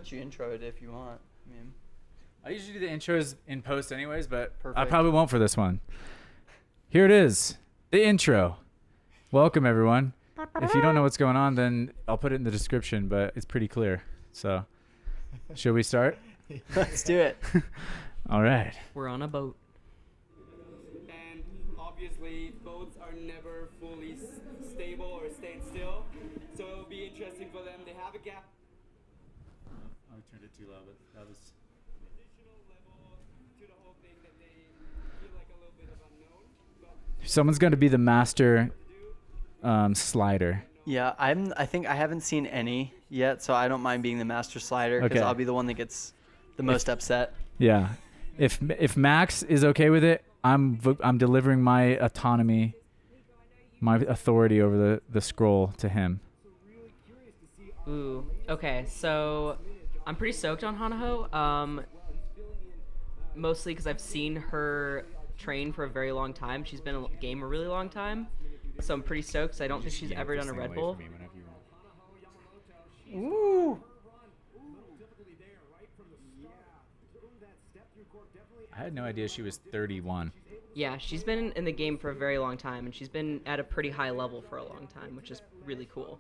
let you intro it if you want. I mean, I usually do the intros in post anyways, but Perfect. I probably won't for this one. Here it is, the intro. Welcome, everyone. If you don't know what's going on, then I'll put it in the description, but it's pretty clear. So, should we start? let's do it. All right. We're on a boat. And obviously, boats are never fully stable or staying still, so it'll be interesting for them. They have a gap. I turned it too low, but that was. Additional level to the whole thing that they feel like a little bit of unknown. But Someone's going to be the master slider. Yeah, I think I haven't seen any yet, so I don't mind being the master slider because Okay. I'll be the one that gets the most upset. Yeah. If Max is okay with it, I'm delivering my autonomy, my authority over the scroll to him. Ooh. Okay, so I'm pretty stoked on Hanaho. Mostly because I've seen her train for a very long time. She's been in the game a really long time. So I'm pretty stoked because I don't think she's ever done a Red Bull. Ooh. I had no idea she was 31. Yeah, she's been in the game for a very long time, and she's been at a pretty high level for a long time, which is really cool.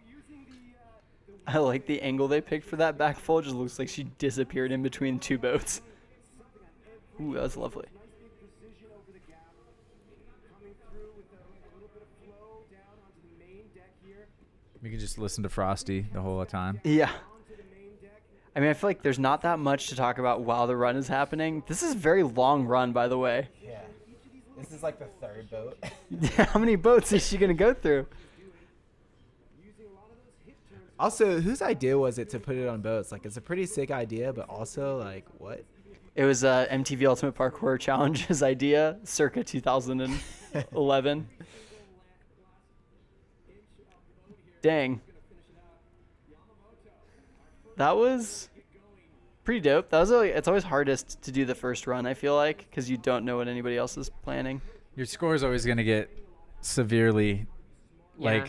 I like the angle they picked for that back fold. Just looks like she disappeared in between two boats. Ooh, that was lovely. We can just listen to Frosty the whole time. Yeah. I mean, I feel like there's not that much to talk about while the run is happening. This is a very long run, by the way. Yeah. This is like the third boat. How many boats is she going to go through? Also, whose idea was it to put it on boats? Like, it's a pretty sick idea, but also, like, what? It was MTV Ultimate Parkour Challenge's idea, circa 2011. Dang. That was pretty dope. That was it's always hardest to do the first run, I feel like, because you don't know what anybody else is planning. Your score is always going to get severely, Yeah.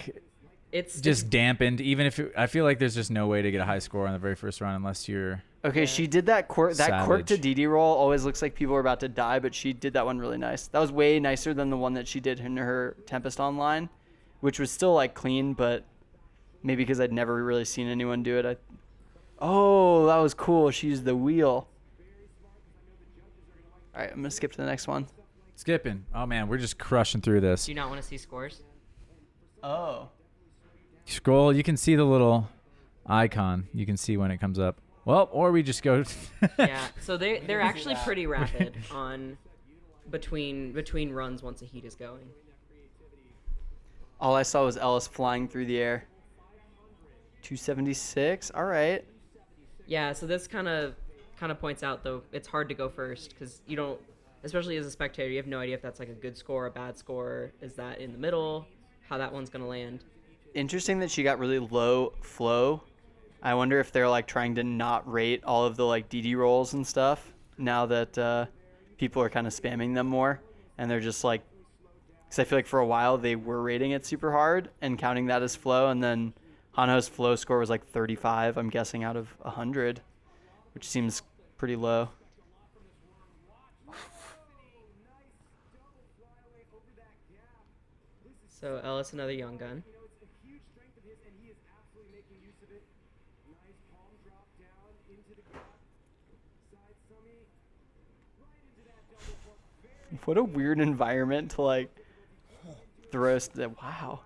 It's just dampened. Even if I feel like there's just no way to get a high score on the very first run unless you're. Okay, Yeah. she did that quirk. That quirk to Savage. DD roll always looks like people are about to die, but she did that one really nice. That was way nicer than the one that she did in her Tempest Online, which was still like clean, but maybe because I'd never really seen anyone do it. Oh, that was cool. She used the wheel. All right, I'm gonna skip to the next one. Skipping. Oh man, we're just crushing through this. Do you not want to see scores? Oh. Scroll. You can see the little icon. You can see when it comes up. Well, or we just go. Yeah. So they're actually pretty rapid on between runs once a heat is going. All I saw was Ellis flying through the air. 276. All right. Yeah, so this kind of points out, though, it's hard to go first because you don't, especially as a spectator, you have no idea if that's like a good score or a bad score. Is that in the middle? How that one's going to land? Interesting that she got really low flow. I wonder if they're like trying to not rate all of the like DD rolls and stuff now that people are kind of spamming them more, and they're just like, because I feel like for a while they were rating it super hard and counting that as flow, and then Hanaho's flow score was like 35, I'm guessing, out of 100, which seems pretty low. So Ellis, another young gun. What a weird environment to like throw. Wow.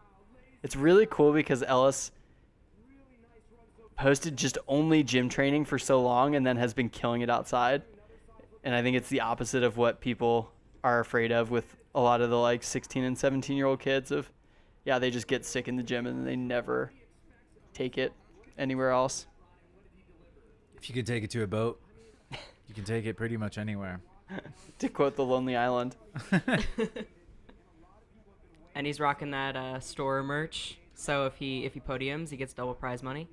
It's really cool because Ellis posted just only gym training for so long and then has been killing it outside. And I think it's the opposite of what people are afraid of with a lot of the like 16 and 17-year-old kids of, yeah, they just get sick in the gym and they never take it anywhere else. If you could take it to a boat, you can take it pretty much anywhere. To quote The Lonely Island. And he's rocking that store merch. So if he podiums, he gets double prize money.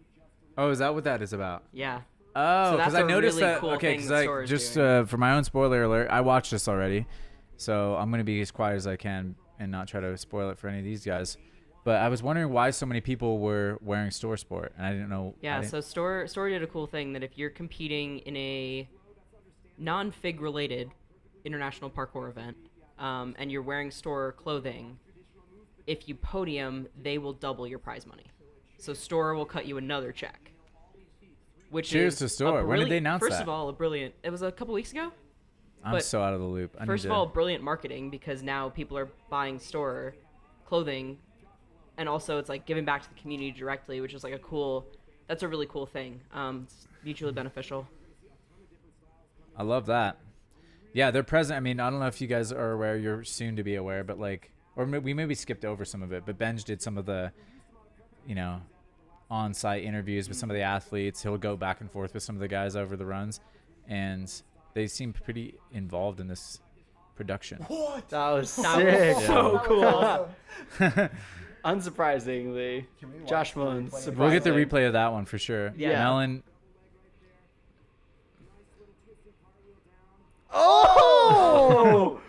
Oh, is that what that is about? Yeah. Oh, So because that's I a noticed really that. cool Okay, thing because the I store is just doing. for my own spoiler alert, I watched this already, so I'm gonna be as quiet as I can and not try to spoil it for any of these guys. But I was wondering why so many people were wearing Store Sport, and I didn't know. Yeah, so Store did a cool thing that if you're competing in a non-FIG related international parkour event, and you're wearing Store clothing, if you podium, they will double your prize money. So Store will cut you another check. Which Cheers is to Store. When did they announce First that? of all, it was a couple weeks ago. I'm but so out of the loop. First of all, brilliant marketing, because now people are buying Store clothing, and also it's like giving back to the community directly, which is like that's a really cool thing. It's mutually beneficial. I love that. Yeah, they're present. I mean, I don't know if you guys are aware. You're soon to be aware, but like, or we maybe skipped over some of it. But Benj did some of the, on-site interviews with some of the athletes. He'll go back and forth with some of the guys over the runs, and they seem pretty involved in this production. What? That was That sick. was so cool. Unsurprisingly, Josh Mullen. We'll get the replay of that one for sure. Yeah. Melon. Oh,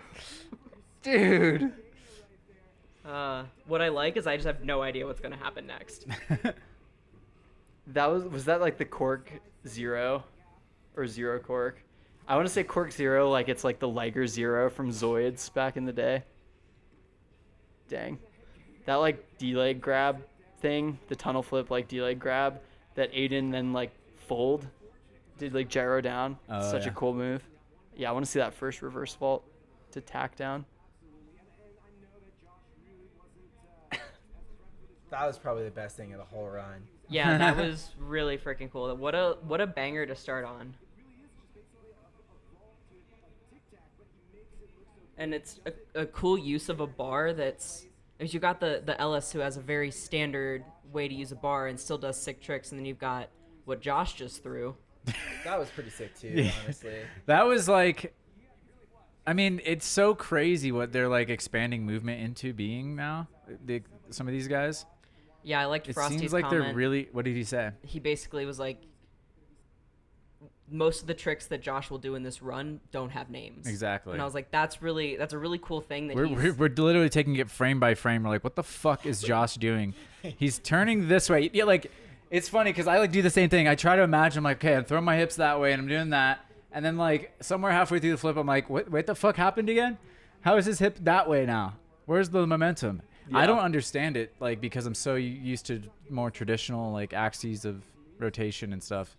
dude. What I like is I just have no idea what's gonna happen next. That was that like the cork zero, or zero cork? I want to say cork zero, like it's like the Liger zero from Zoids back in the day. Dang, that like D-leg grab thing, the tunnel flip like D-leg grab that Aiden then like did like gyro down. Oh, Such yeah. a cool move. Yeah, I want to see that first reverse vault to tack down. That was probably the best thing of the whole run. Yeah, that was really freaking cool. What a banger to start on. And it's a cool use of a bar that's, because you got the Ellis, who has a very standard way to use a bar and still does sick tricks, and then you've got what Josh just threw. That was pretty sick too, honestly. That was like, I mean, it's so crazy what they're like expanding movement into being now. Some of these guys. Yeah, I liked It Frosty's seems like comment. they're really. What did he say? He basically was like, most of the tricks that Josh will do in this run don't have names. Exactly. And I was like, that's a really cool thing that We're literally taking it frame by frame. We're like, what the fuck is Josh doing? He's turning this way. Yeah, like, it's funny because I like do the same thing. I try to imagine, I'm like, okay, I'm throwing my hips that way and I'm doing that. And then like somewhere halfway through the flip, I'm like, what the fuck happened again? How is his hip that way now? Where's the momentum? Yeah. I don't understand it, like, because I'm so used to more traditional like axes of rotation and stuff.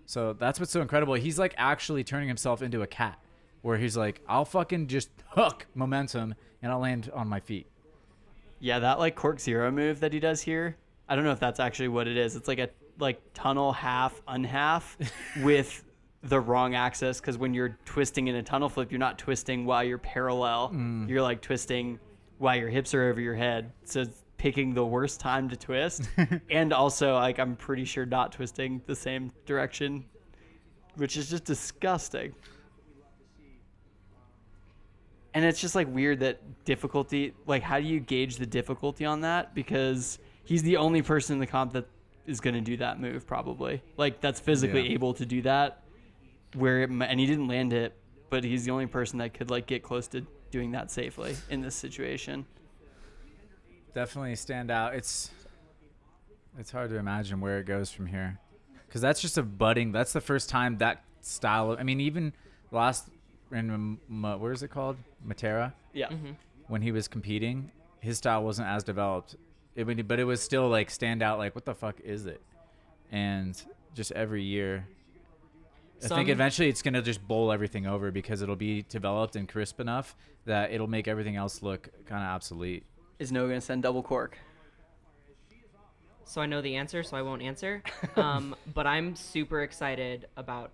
So that's what's so incredible. He's like actually turning himself into a cat, where he's like, I'll fucking just hook momentum and I'll land on my feet. Yeah, that like cork zero move that he does here. I don't know if that's actually what it is. It's like a tunnel half unhalf with the wrong axis, because when you're twisting in a tunnel flip, you're not twisting while you're parallel. You're like twisting while your hips are over your head. So it's picking the worst time to twist. And also, like, I'm pretty sure not twisting the same direction, which is just disgusting. And it's just like weird that difficulty, like, how do you gauge the difficulty on that? Because he's the only person in the comp that is going to do that move, probably. Like, that's physically able to do that. And he didn't land it, but he's the only person that could like get close to doing that safely in this situation. Definitely stand out. It's hard to imagine where it goes from here, because that's just that's the first time that style of, I mean, even last in where is it called, Matera, Yeah. when he was competing, his style wasn't as developed, but it was still like stand out, like, what the fuck is it? And just every year I think eventually it's going to just bowl everything over, because it'll be developed and crisp enough that it'll make everything else look kind of obsolete. Is Noah going to send double cork? So I know the answer, so I won't answer. But I'm super excited about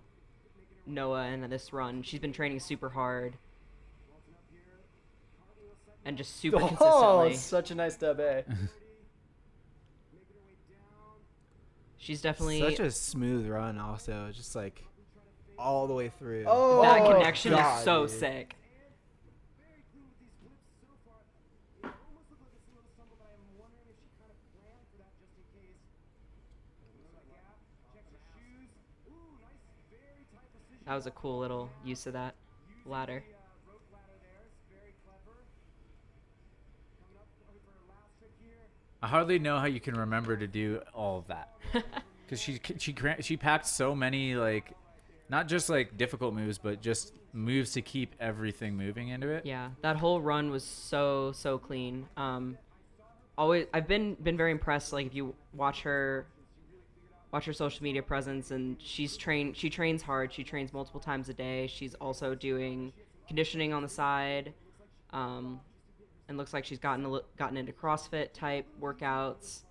Noah and this run. She's been training super hard and just super consistently. Such a nice dub A. She's definitely Such a smooth run, also, just like all the way through. that connection God, is so dude. sick. That was a cool little use of that ladder. I hardly know how you can remember to do all of that. Because she packed so many, like, not just like difficult moves, but just moves to keep everything moving into it. Yeah, that whole run was so clean. Always, I've been very impressed. Like if you watch her social media presence, and she trains hard. She trains multiple times a day. She's also doing conditioning on the side, and looks like she's gotten into CrossFit type workouts.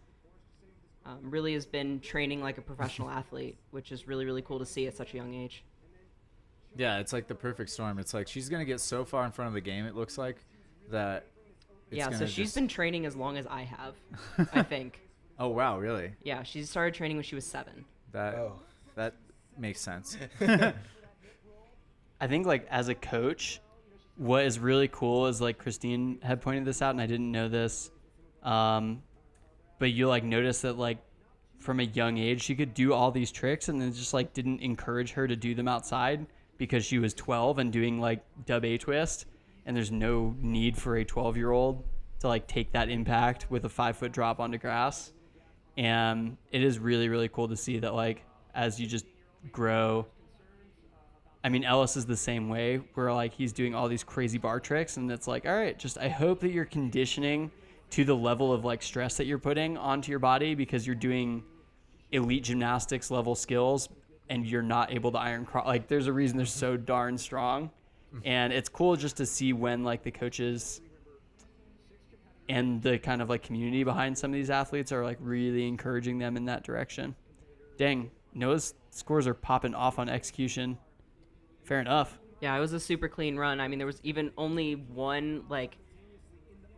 Really has been training like a professional athlete, which is really cool to see at such a young age. Yeah, it's like the perfect storm. It's like she's gonna get so far in front of the game. It looks like that. Yeah, so she's been training as long as I have, I think. Oh wow, really? Yeah, she started training when she was 7. That makes sense. I think like as a coach, what is really cool is like Kristine had pointed this out, and I didn't know this, but you like notice that like from a young age she could do all these tricks, and then just like didn't encourage her to do them outside because she was 12 and doing like dub A twist, and there's no need for a 12-year-old to like take that impact with a 5-foot drop onto grass. And it is really cool to see that like as you just grow. I mean, Ellis is the same way, where like he's doing all these crazy bar tricks, and it's like, all right, just I hope that you're conditioning to the level of like stress that you're putting onto your body, because you're doing elite gymnastics level skills and you're not able to iron cross. Like there's a reason they're so darn strong. And it's cool just to see when like the coaches and the kind of like community behind some of these athletes are like really encouraging them in that direction. Dang, Noah's scores are popping off on execution. Fair enough. Yeah, it was a super clean run. I mean, there was even only one like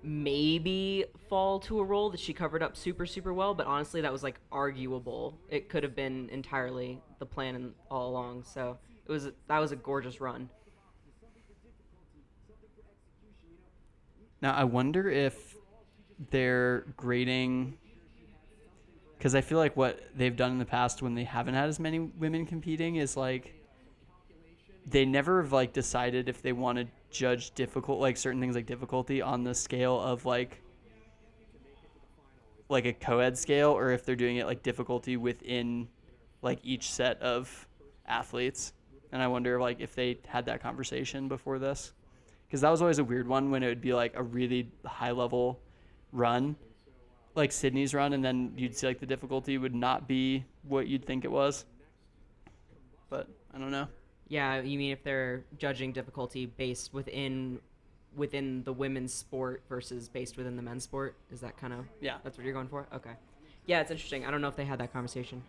maybe fall to a roll that she covered up super well, but honestly that was like arguable. It could have been entirely the plan all along. So that was a gorgeous run. Now I wonder if they're grading, because I feel like what they've done in the past when they haven't had as many women competing is like they never have like decided if they want to judge like certain things like difficulty on the scale of like a co-ed scale, or if they're doing it like difficulty within like each set of athletes. And I wonder like if they had that conversation before this, because that was always a weird one when it would be like a really high level run like Sydney's run, and then you'd see like the difficulty would not be what you'd think it was. But I don't know. Yeah, you mean if they're judging difficulty based within the women's sport versus based within the men's sport? Is that kind of... Yeah. That's what you're going for? Okay. Yeah, it's interesting. I don't know if they had that conversation.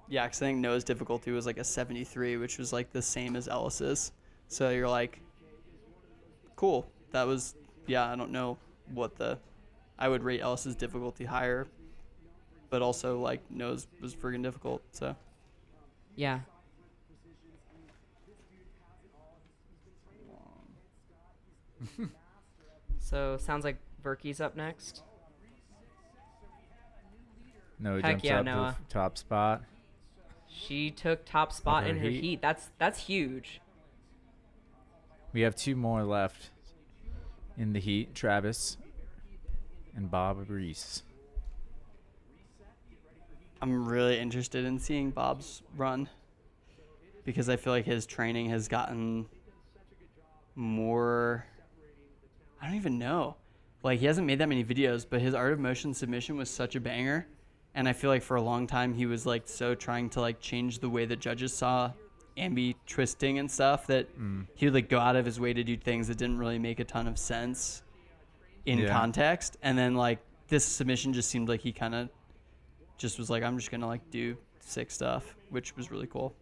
Yeah, because I think Noah's difficulty was like a 73, which was like the same as Ellis's. So you're like, cool. That was... Yeah, I don't know what the... I would rate Ellis's difficulty higher, but also like Noah's was friggin' difficult, so... Yeah. So sounds like Verky's up next. No, Heck jumps yeah, up Noah. to top spot. She took top spot Of in her her heat. heat. That's huge. We have 2 more left in the heat. Travis and Bob Reese. I'm really interested in seeing Bob's run, because I feel like his training has gotten more... I don't even know. Like, he hasn't made that many videos, but his Art of Motion submission was such a banger. And I feel like for a long time he was like so trying to like change the way that judges saw ambi twisting and stuff that he would like go out of his way to do things that didn't really make a ton of sense in context. And then like this submission just seemed like he kind of just was like, I'm just gonna like do sick stuff, which was really cool.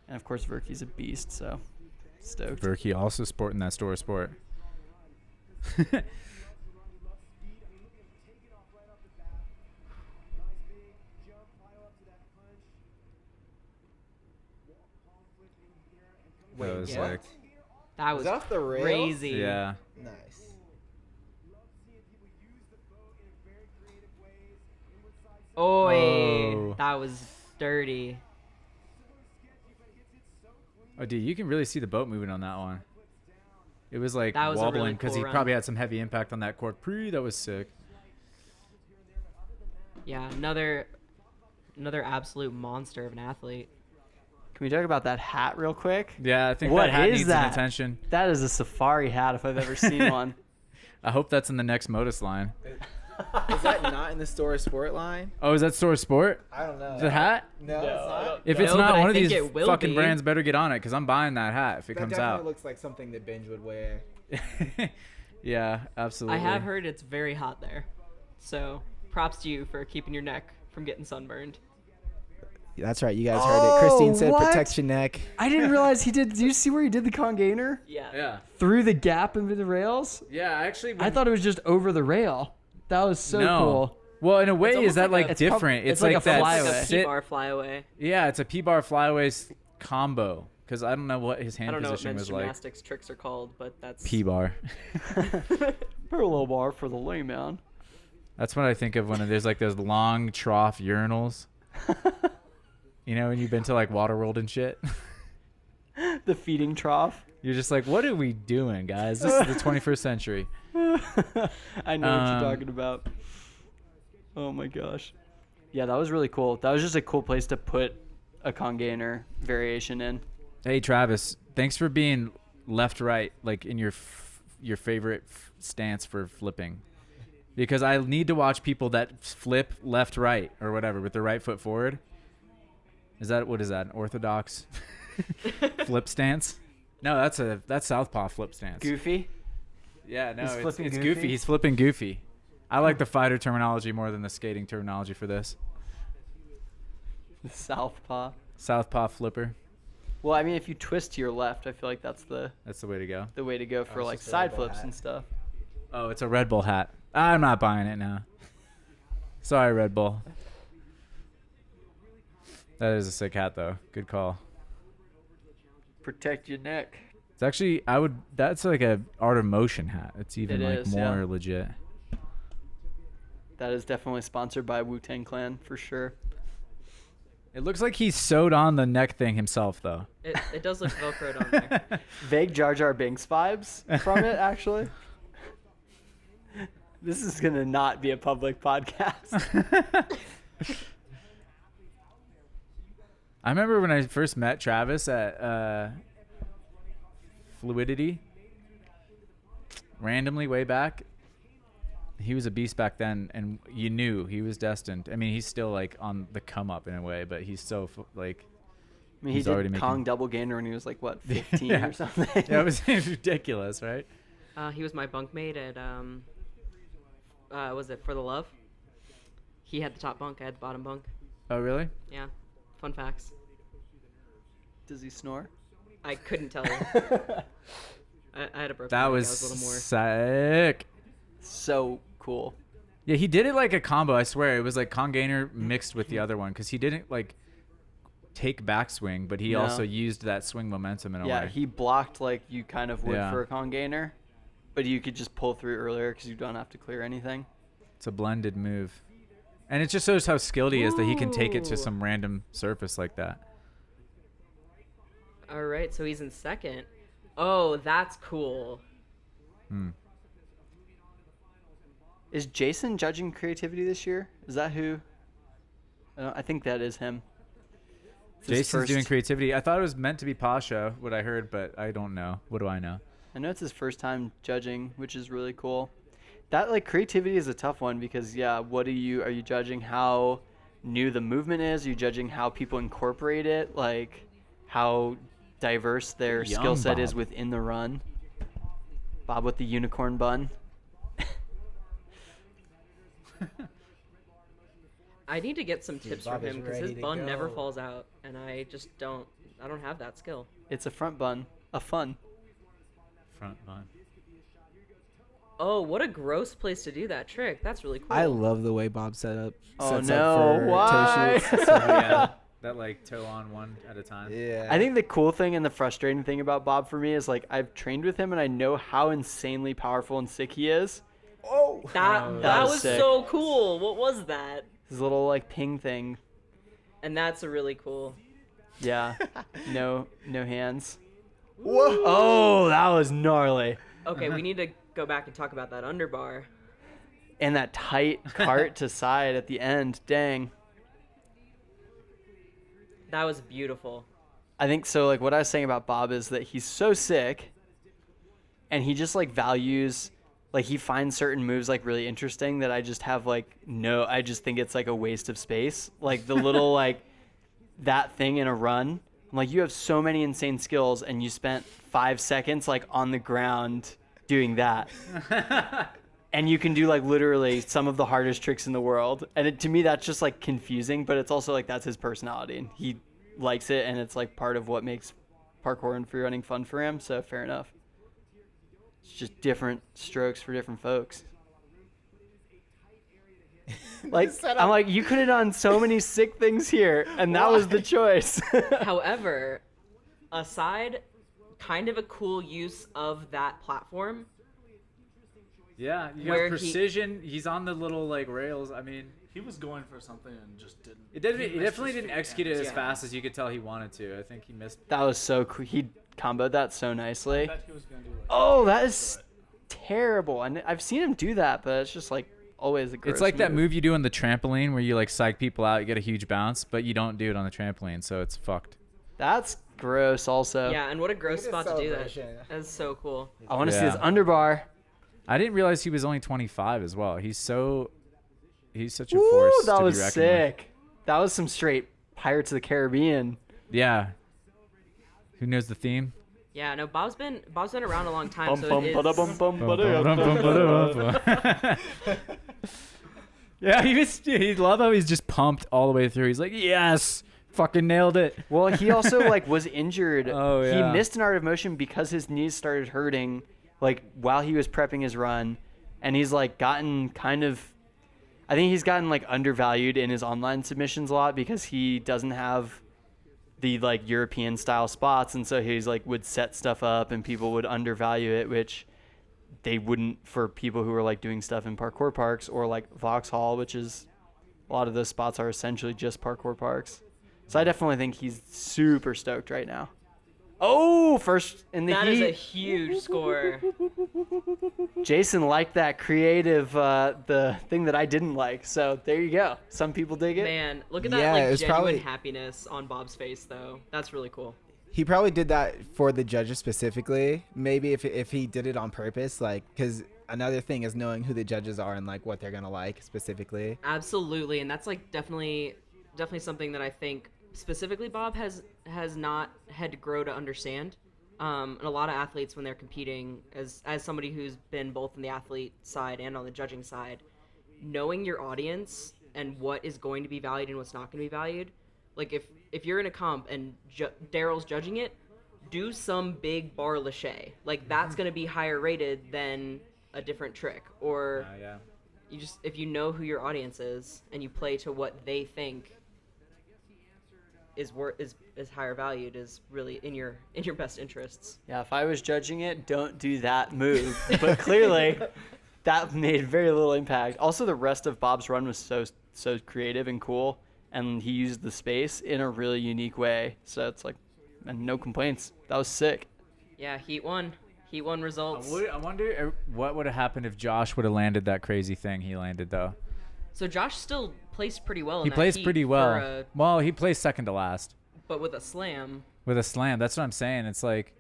And of course Verky's a beast, so stoked. Verky also sporting that store sport. Wait, That was yeah. like, That was off the rails? crazy. yeah. Nice. Oy, Oh. that was dirty. Oh, dude, you can really see the boat moving on that one. It was like That was a really wobbling because cool he run. probably had some heavy impact on that cork pre. That was sick. Yeah, another absolute monster of an athlete. Can we talk about that hat real quick? Yeah, I think What that hat is needs that? an attention. That is a safari hat if I've ever seen one. I hope that's in the next Modus line. Is that not in the store sport line? Oh, is that Store Sport? I don't know. The hat? No, it's not. If No, it's but not, I one of think these it will fucking be. brands better get on it because I'm buying that hat if it That comes definitely out. looks like something that Binge would wear. Yeah, absolutely. I have heard it's very hot there. So props to you for keeping your neck from getting sunburned. That's right. You guys heard it. Kristine said what? protect your neck. I didn't realize he did. Did you see where he did the congainer? Yeah. Yeah. Through the gap into the rails? Yeah, actually. I thought it was just over the rail. That was so no. cool. Well, in a way, almost is that like like a- it's prob- different? it's like a that flyaway. Like a sit- P-bar flyaway. Yeah, it's a P-bar flyaways combo because I don't know what his I hand don't know what position men's was like. gymnastics tricks are called, but that's P-bar. Parallel bar for the layman. That's what I think of when there's like those long trough urinals. You know, when you've been to like Waterworld and shit. The feeding trough. You're just like, what are we doing, guys? This is the 21st century. I know what you're talking about. Oh my gosh. Yeah, that was really cool. That was just a cool place to put a congainer variation in. Hey, Travis, thanks for being left-right, like in your favorite stance for flipping. Because I need to watch people that flip left-right or whatever with their right foot forward. What is that, an orthodox flip stance? No, that's southpaw flip stance. Goofy. Yeah, no, He's it's flipping goofy. goofy? He's flipping goofy. I like the fighter terminology more than the skating terminology for this. The southpaw. Southpaw flipper. Well, I mean, if you twist to your left, I feel like that's the That's the way to go. way to go for it's like just a side Red Bull flips hat. and stuff. Oh, it's a Red Bull hat. I'm not buying it now. Sorry, Red Bull. That is a sick hat, though. Good call. Protect your neck. It's actually, that's like a Art of Motion hat. It's even It like is, more yeah. legit. That is definitely sponsored by Wu-Tang Clan for sure. It looks like he sewed on the neck thing himself, though. it does look velcroed on there. Vague Jar Jar Binks vibes from it, actually. This is gonna not be a public podcast. I remember when I first met Travis at Fluidity, randomly way back. He was a beast back then, and you knew he was destined. I mean, he's still like on the come up in a way, but he's so like. I mean, he He's already did making- Kong double gainer when he was like what, 15 Yeah. or something. Yeah, it was ridiculous, right? He was my bunkmate at was it For the Love? He had the top bunk, I had the bottom bunk. Oh, really? Yeah. Fun facts. Does he snore? I couldn't tell you. I had a broken That leg. was I was a little more. sick. So cool. Yeah, he did it like a combo. I swear, it was like Congainer mixed with the other one because he didn't like take backswing, but he No. also used that swing momentum in a Yeah, way. he blocked like you kind of would Yeah. for a Kong gainer, but you could just pull through earlier because you don't have to clear anything. It's a blended move, and it just shows how skilled he is that he can take it to Ooh. some random surface like that. All right, so he's in second. Oh, that's cool. Hmm. Is Jason judging creativity this year? Is that who? I think that is him. It's his Jason's doing first- creativity. I thought it was meant to be Pasha, what I heard, but I don't know. What do I know? I know it's his first time judging, which is really cool. That like creativity is a tough one because what are you judging how new the movement is? Are you judging how people incorporate it? Like how diverse their Young skill set is Bob. within the run? Bob with the unicorn bun. I need to get some tips Bob from is him because his ready to bun never go. falls out, and I just don't. I don't have that skill. It's a front bun. A fun. Front bun. Oh, what a gross place to do that trick. That's really cool. I love the way Bob sets Oh up no, for why? toe shoots. Yeah, that like toe on one at a time. Yeah. I think the cool thing and the frustrating thing about Bob for me is like I've trained with him and I know how insanely powerful and sick he is. Oh. that Oh, that was was sick. so cool. What was that? His little like ping thing. And that's a really cool. Yeah. No hands. Whoa. Oh, that was gnarly. Okay, we need to go back and talk about that underbar. And that tight cart to side at the end, dang. That was beautiful. I think so. Like what I was saying about Bob is that he's so sick, and he just like values, like he finds certain moves like really interesting that I just have like no. I just think it's like a waste of space. Like the little like that thing in a run. I'm like, you have so many insane skills, and you spent 5 seconds like on the ground doing that. And you can do like literally some of the hardest tricks in the world. And to me, that's just like confusing, but it's also like that's his personality. And he likes it, and it's like part of what makes parkour and freerunning fun for him. So fair enough. It's just different strokes for different folks. Like, I'm like, you could have done so many sick things here, and that was the choice. However, aside, kind of a cool use of that platform. Yeah, you Where got precision. He's on the little like rails. I mean, He was going for something and just didn't. he missed definitely his didn't feet. execute it as Yeah. fast as you could tell he wanted to. I think he missed. That was so cool. He comboed that so I nicely. bet he was gonna do like Oh, that is terrible. And I've seen him do that, but it's just like always a gross It's like that move you do on the trampoline where you like psych people out, you get a huge bounce, but you don't do it on the trampoline, so it's fucked. That's gross also. Yeah, and what a gross Look at spot the to do that. celebration. That's so cool. I want to see Yeah. this underbar. I didn't realize he was only 25 as well. He's such a Ooh, force that to was be reckoned with. sick. That was some straight Pirates of the Caribbean. Yeah. Who knows the theme? Yeah, no, Bob's been around a long time, Bum, so bum, it bada, is, bum, bum, bada. Yeah, he love how he's just pumped all the way through. He's like, yes, fucking nailed it. Well, he also like was injured. Oh, He yeah. missed an Art of Motion because his knees started hurting like while he was prepping his run, and he's like gotten kind of, I think he's gotten like undervalued in his online submissions a lot because he doesn't have the like European style spots, and so he's like would set stuff up and people would undervalue it, which they wouldn't for people who are like doing stuff in parkour parks or like Vauxhall, which is a lot of those spots are essentially just parkour parks. So I definitely think he's super stoked right now. Oh, first in the that heat. is a huge score. Jason liked that creative, the thing that I didn't like. So there you go. Some people dig it. Man, look at that Yeah, it like was genuine probably- happiness on Bob's face, though. That's really cool. He probably did that for the judges specifically. Maybe if he did it on purpose, like, because another thing is knowing who the judges are and like what they're gonna like specifically. Absolutely, and that's like definitely something that I think specifically Bob has not had to grow to understand. And a lot of athletes when they're competing, as somebody who's been both on the athlete side and on the judging side, knowing your audience and what is going to be valued and what's not going to be valued. Like if you're in a comp and Daryl's judging it, do some big bar lache. Like that's going to be higher rated than a different trick. Or Yeah. you just, if you know who your audience is and you play to what they think is higher valued, is really in your best interests. Yeah, if I was judging it, don't do that move. But clearly, that made very little impact. Also, the rest of Bob's run was so creative and cool, and he used the space in a really unique way. So it's like, and no complaints. That was sick. Yeah, Heat 1 results. I wonder what would have happened if Josh would have landed that crazy thing he landed, though. So Josh still placed pretty well in He that plays heat pretty for well. Well, he plays second to last but with a slam. with a slam. That's what I'm saying. It's like,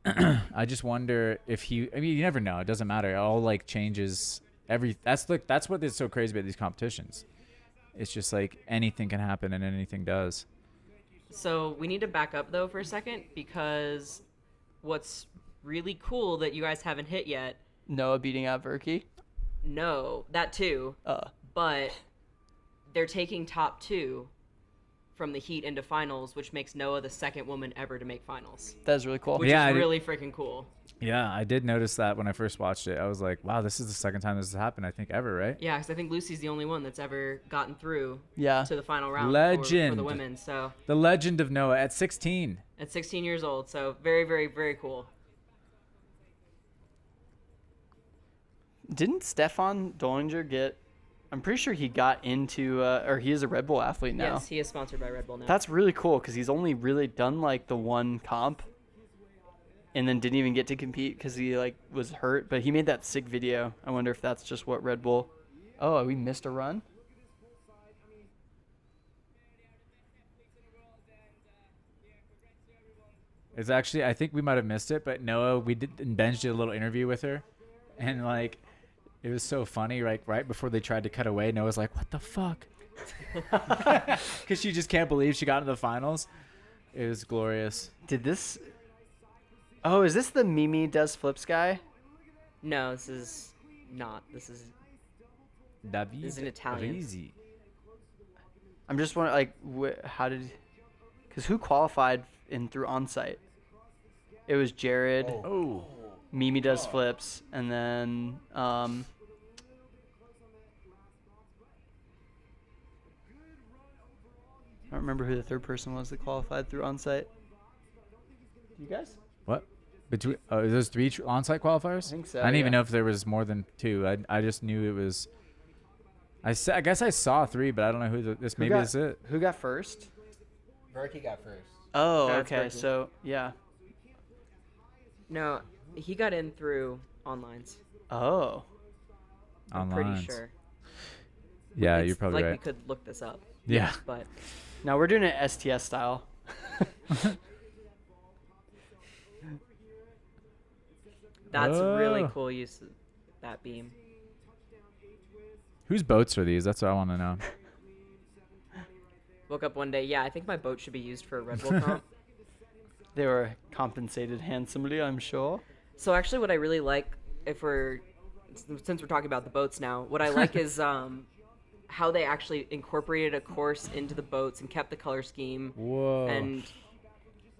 I just wonder if I mean, you never know. It doesn't matter. It all like changes. That's what is so crazy about these competitions. It's just like anything can happen and anything does. So we need to back up though for a second, because what's really cool that you guys haven't hit yet, Noah beating out Verky. no, that too, but they're taking top 2 from the Heat into finals, which makes Noah the second woman ever to make finals, That was really cool. which Yeah, is really freaking cool. Yeah, I did notice that when I first watched it. I was like, wow, this is the second time this has happened, I think, ever, right? Yeah, because I think Lucy's the only one that's ever gotten through Yeah. to the final round for Legend. the women. So The legend of Noah at 16. at 16 years old, so very, very, very cool. Didn't Stefan Dollinger get? I'm pretty sure he got into, or he is a Red Bull athlete now. Yes, he is sponsored by Red Bull now. That's really cool because he's only really done like the one comp. and then didn't even get to compete because he like was hurt. But he made that sick video. I wonder if that's just what Red Bull. Oh, we missed a run. It's actually, I think we might have missed it, but Noah, Benj did a little interview with her, and like, it was so funny. Like right before they tried to cut away, Noah's like, "What the fuck?" Because she just can't believe she got into the finals. It was glorious. Did this? Oh, is this the Mimi does flips guy? No, this is not. This is David This is an Italian. Risi. I'm just wondering, like, how did? Because who qualified in through onsite? It was Jared. Oh. Mimi does flips, and then I don't remember who the third person was that qualified through onsite. You guys? What? Between is those 3 on-site qualifiers? I think so. I didn't even yeah. know if there was more than 2. I just knew it was. I guess I saw 3, but I don't know who this. Maybe got- this is it. Who got first? Berkey got first. Oh, That's okay. Berkey. So yeah. No, he got in through onlines. Oh. I'm Online. pretty sure. Yeah, It's you're probably like right. we could look this up. Yeah. But Now we're doing it STS style. that's really Oh. cool use of that beam. Whose boats are these? That's what I want to know. Woke up one day, yeah, I think my boat should be used for a Red Bull comp. They were compensated handsomely, I'm sure. So actually what I really like, since we're talking about the boats now, what I like is how they actually incorporated a course into the boats and kept the color scheme. Whoa. And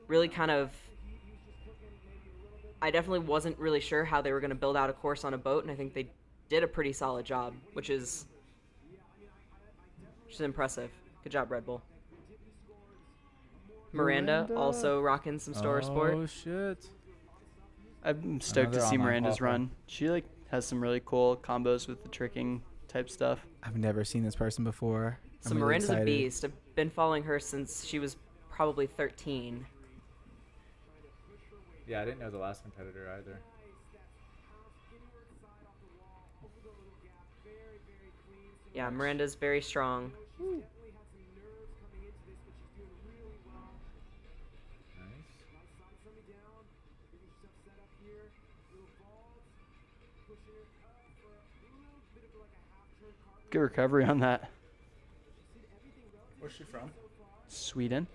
really kind of, I definitely wasn't really sure how they were going to build out a course on a boat, and I think they did a pretty solid job, which is impressive. Good job, Red Bull. Miranda also rocking some Store Sport. Oh shit. I'm stoked to Another see online Miranda's qualifier. run. She like has some really cool combos with the tricking type stuff. I've never seen this person before. So I'm really Miranda's a excited. beast. I've been following her since she was probably 13. Yeah, I didn't know the last competitor either. Yeah, Miranda's very strong. Nice. Good recovery on that. Where's she from? Sweden.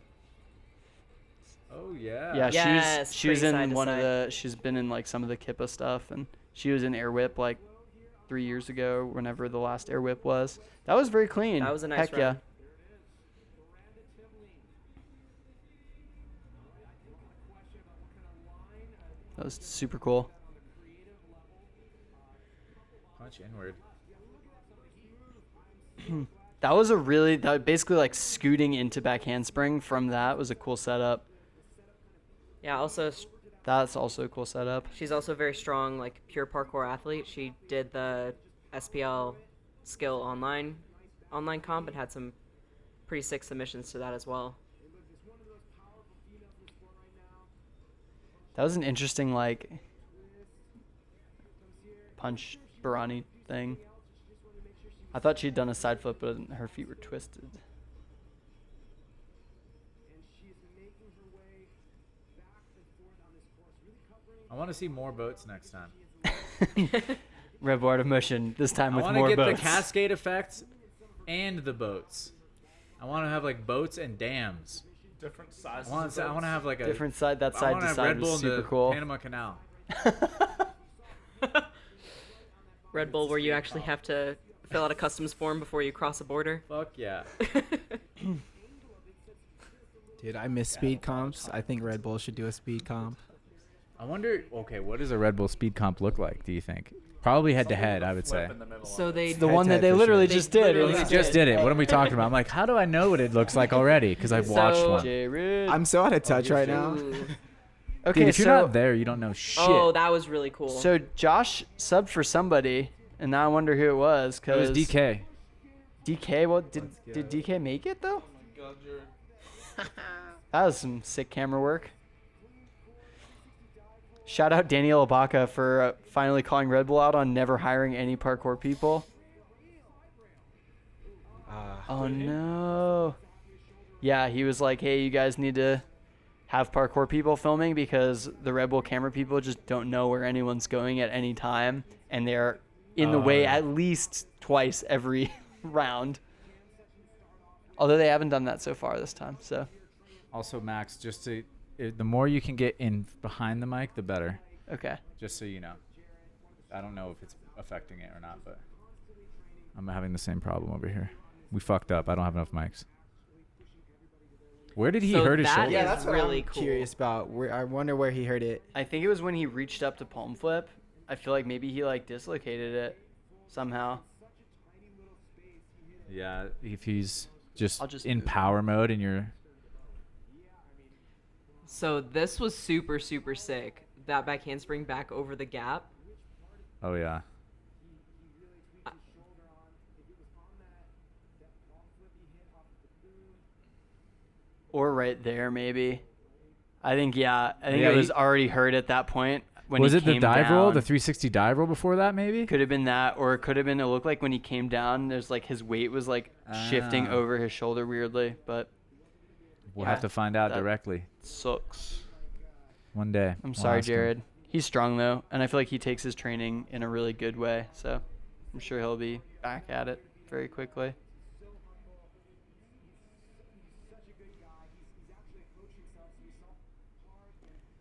Oh yeah. Yeah, Yes, she was pretty side in to one of side. the. She's been in like some of the Kippa stuff, and she was in Air Whip like 3 years ago. Whenever the last Air Whip was, that was very clean. That was a nice Heck run. yeah. That was super cool. Punch inward. That was a really basically like scooting into back handspring from that was a cool setup. Yeah, also That's also a cool setup. she's also very strong, like pure parkour athlete. She did the SPL skill online comp and had some pretty sick submissions to that as well. That was an interesting like punch Barani thing. I thought she'd done a side flip, but her feet were twisted. I want to see more boats next time. Red Bar of Motion, this time I with want to more get boats. the cascade effect and the boats. I want to have like boats and dams. Different sizes. I want to have like a Different side, that I side want to to have side Red Bull was in super the cool. Panama Canal. Red Bull, where you actually have to fill out a customs form before you cross a border. Fuck yeah. Dude, I miss speed comps. I think Red Bull should do a speed comp. I wonder. Okay, what does a Red Bull speed comp look like? Do you think? Probably head to head, I would say. So they The Head one to that head they for literally sure. just They did. literally We wasn't just did it. What are we talking about? I'm like, how do I know what it looks like already? Because I've watched So- one. Jared. I'm so out of touch right now. Ooh. Okay, Dude, if you're so not there, you don't know shit. Oh, that was really cool. so Josh subbed for somebody, and now I wonder who it was. it was Cause DK. DK. Well, did DK make it though? That was some sick camera work. Shout out Daniel Ibaka for finally calling Red Bull out on never hiring any parkour people. Oh no. Yeah, he was like, hey, you guys need to have parkour people filming because the Red Bull camera people just don't know where anyone's going at any time, and they're in the way at least twice every round. Although they haven't done that so far this time, so. Also, Max, the more you can get in behind the mic, the better. Okay. Just so you know. I don't know if it's affecting it or not, but I'm having the same problem over here. We fucked up. I don't have enough mics. Where did he hurt his shoulder? Yeah, That's what really I'm cool. curious about. I wonder where he hurt it. I think it was when he reached up to palm flip. I feel like maybe he like dislocated it somehow. Yeah, if he's just I'll just in move. power mode and you're... So this was super, super sick. That back handspring back over the gap. Oh, yeah. Or right there, maybe. I think Yeah, it was already hurt at that point. When Was he it the came dive roll, down. the 360 dive roll before that, maybe? Could have been that, or it could have been. It looked like when he came down, there's like his weight was like shifting Ah. over his shoulder weirdly, but We'll yeah, have to find out that- directly sucks. one day. I'm We'll sorry, ask him. Jared. He's strong though, and I feel like he takes his training in a really good way. So I'm sure he'll be back at it very quickly.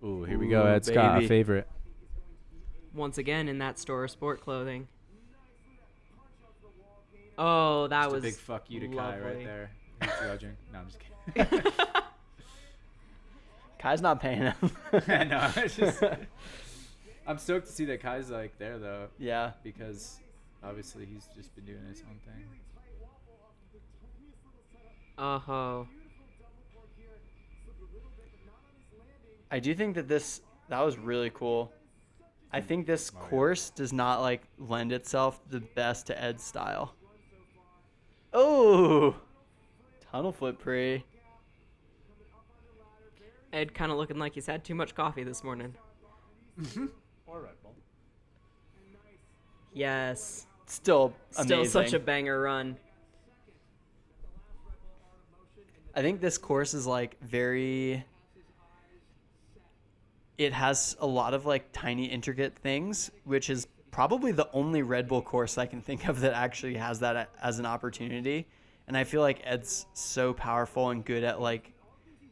Ooh, here we go. Ooh, Ed Scott, a baby. favorite. Once again in that store of sport clothing. Oh, that Just was a big fuck you to Kai right lovely. there. He's judging. No, I'm just kidding. Kai's not paying him. No, it's just... I'm stoked to see that Kai's like there though, Yeah. because obviously he's just been doing his own thing. Oh. I do think that that was really cool. I think this course does not like lend itself the best to Ed's style. Oh, tunnel flip pre. Ed kind of looking like he's had too much coffee this morning. Or Red Bull. Yes. Still Still amazing. such a banger run. I think this course is like it has a lot of like tiny intricate things, which is probably the only Red Bull course I can think of that actually has that as an opportunity. And I feel like Ed's so powerful and good at like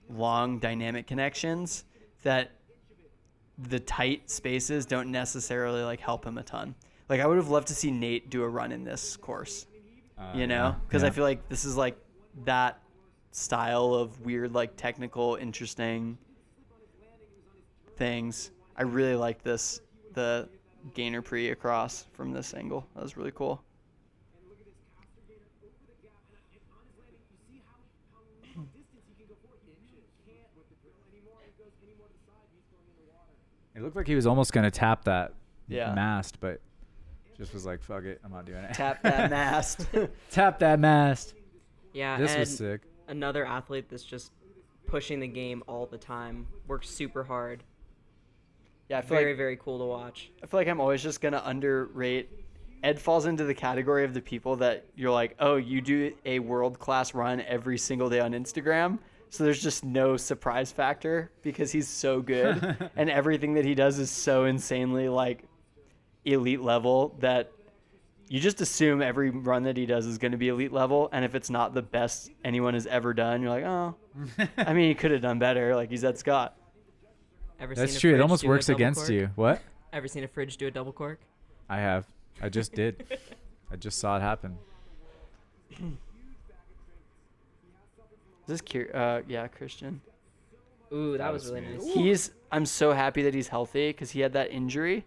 long dynamic connections that the tight spaces don't necessarily like help him a ton. Like I would have loved to see Nate do a run in this course, you know, because I feel like this is like that style of weird, like technical, interesting things. I really like the gainer pre across from this angle. That was really cool. It looked like he was almost gonna tap that Yeah. mast, but just was like, "Fuck it, I'm not doing it." Tap that mast. Tap that mast. Yeah, This and was sick. another athlete that's just pushing the game all the time. Works super hard. Yeah, I feel Very, like very cool to watch. I feel like I'm always just gonna underrate. Ed falls into the category of the people that you're like, oh, you do a world-class run every single day on Instagram, so there's just no surprise factor because he's so good and everything that he does is so insanely like elite level that you just assume every run that he does is going to be elite level, and if it's not the best anyone has ever done, you're like, oh, I mean, he could have done better. Like he's Ed Scott. Ever That's seen a true. It fridge almost do a works double against cork? you. What? Ever seen a fridge do a double cork? I have. I just did. I just saw it happen. Is this yeah, Christian. Ooh, that That was was really smooth. nice. I'm so happy that he's healthy because he had that injury,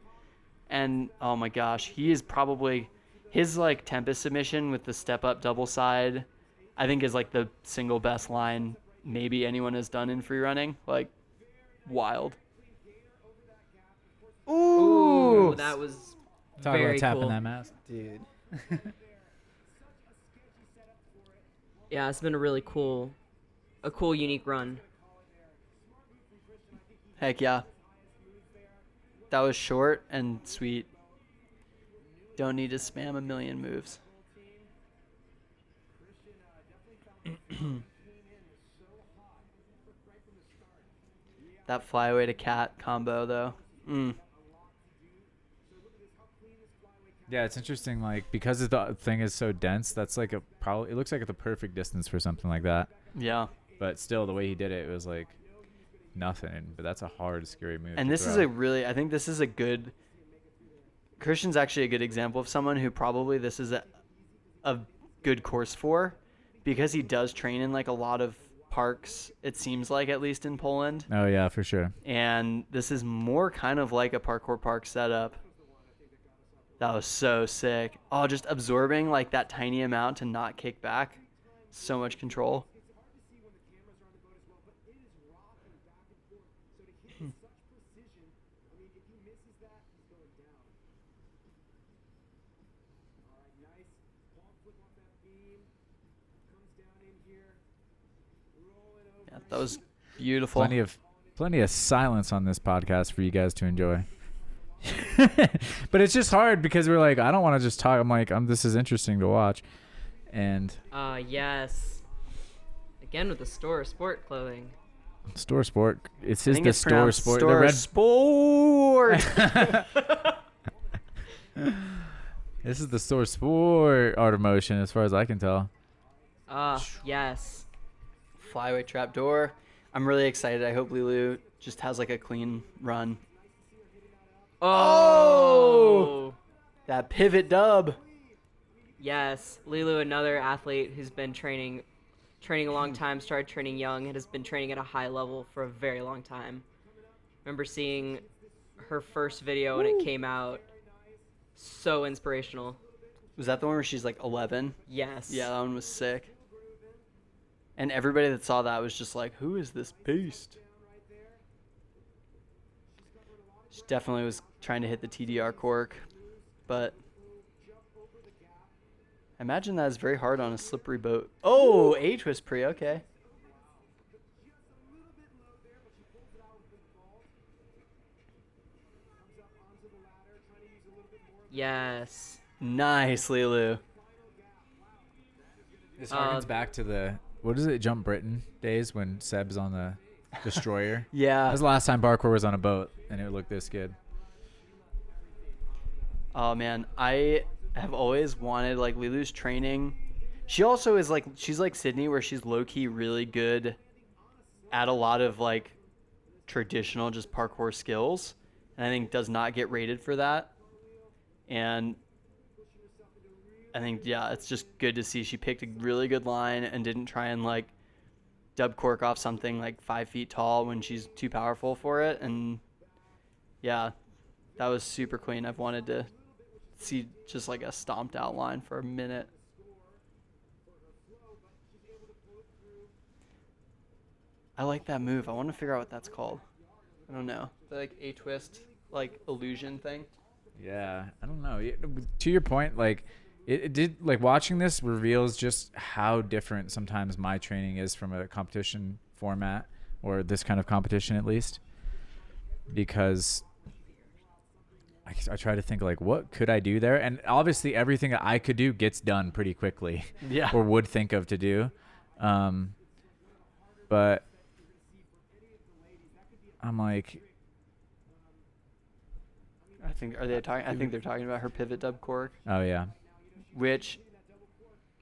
and oh my gosh, he is probably his like Tempest submission with the step up double side, I think is like the single best line maybe anyone has done in free running. Like wild. Ooh, that was Talk very about tapping cool. that mast. Dude. Yeah, it's been a cool, unique run. Heck yeah. That was short and sweet. Don't need to spam a million moves. That flyaway to cat combo though. Yeah, it's interesting. Like because the thing is so dense, that's like it looks like the perfect distance for something like that. Yeah. But still, the way he did it, it was like nothing. But that's a hard, scary move. And to this is throw. I think this is a good. Christian's actually a good example of someone who probably this is a good course for, because he does train in like a lot of parks. It seems like, at least in Poland. Oh yeah, for sure. And this is more kind of like a parkour park setup. That was so sick. Oh, just absorbing like that tiny amount to not kick back. So much control. Yeah, that was beautiful. Plenty of silence on this podcast for you guys to enjoy. But it's just hard because we're like, I don't want to just talk. I'm like, this is interesting to watch. And Yes. Again with the store sport clothing. store sport. It I says think the it's store pronounced sport. Store The red. sport. This is the store sport art of motion, as far as I can tell. Yes. Flyaway trapdoor. I'm really excited. I hope Lulu just has like a clean run. Oh! That pivot dub. Yes. Lilu, another athlete who's been training a long time, started training young, and has been training at a high level for a very long time. Remember seeing her first video when it came out. So inspirational. Was that the one where she's like 11? Yes. Yeah, that one was sick. And everybody that saw that was just like, who is this beast? She definitely was trying to hit the TDR cork, but I imagine that is very hard on a slippery boat. Oh, A-twist pre, okay. Yes. Nice, Lilu. This harkens back to the, what is it, Jump Britain days when Seb's on the destroyer. That Yeah. was the last time parkour was on a boat, and it looked this good. Oh, man. I have always wanted, like, Lilu's training. She also is, like, she's like Sydney, where she's low-key really good at a lot of, like, traditional just parkour skills. And I think does not get rated for that. And I think, yeah, it's just good to see she picked a really good line and didn't try and, like, dub cork off something, like, 5 feet tall when she's too powerful for it. And, yeah, that was super clean. I've wanted to see just, like, a stomped out line for a minute. I like that move. I want to figure out what that's called. I don't know. The, like, A-twist, like, illusion thing. Yeah, I don't know. To your point, like it did, like watching this reveals just how different sometimes my training is from a competition format, or this kind of competition at least, because I try to think like, what could I do there? And obviously everything that I could do gets done pretty quickly. Yeah. Or would think of to do. But I'm like, I think they're talking about her pivot dub cork, oh yeah. which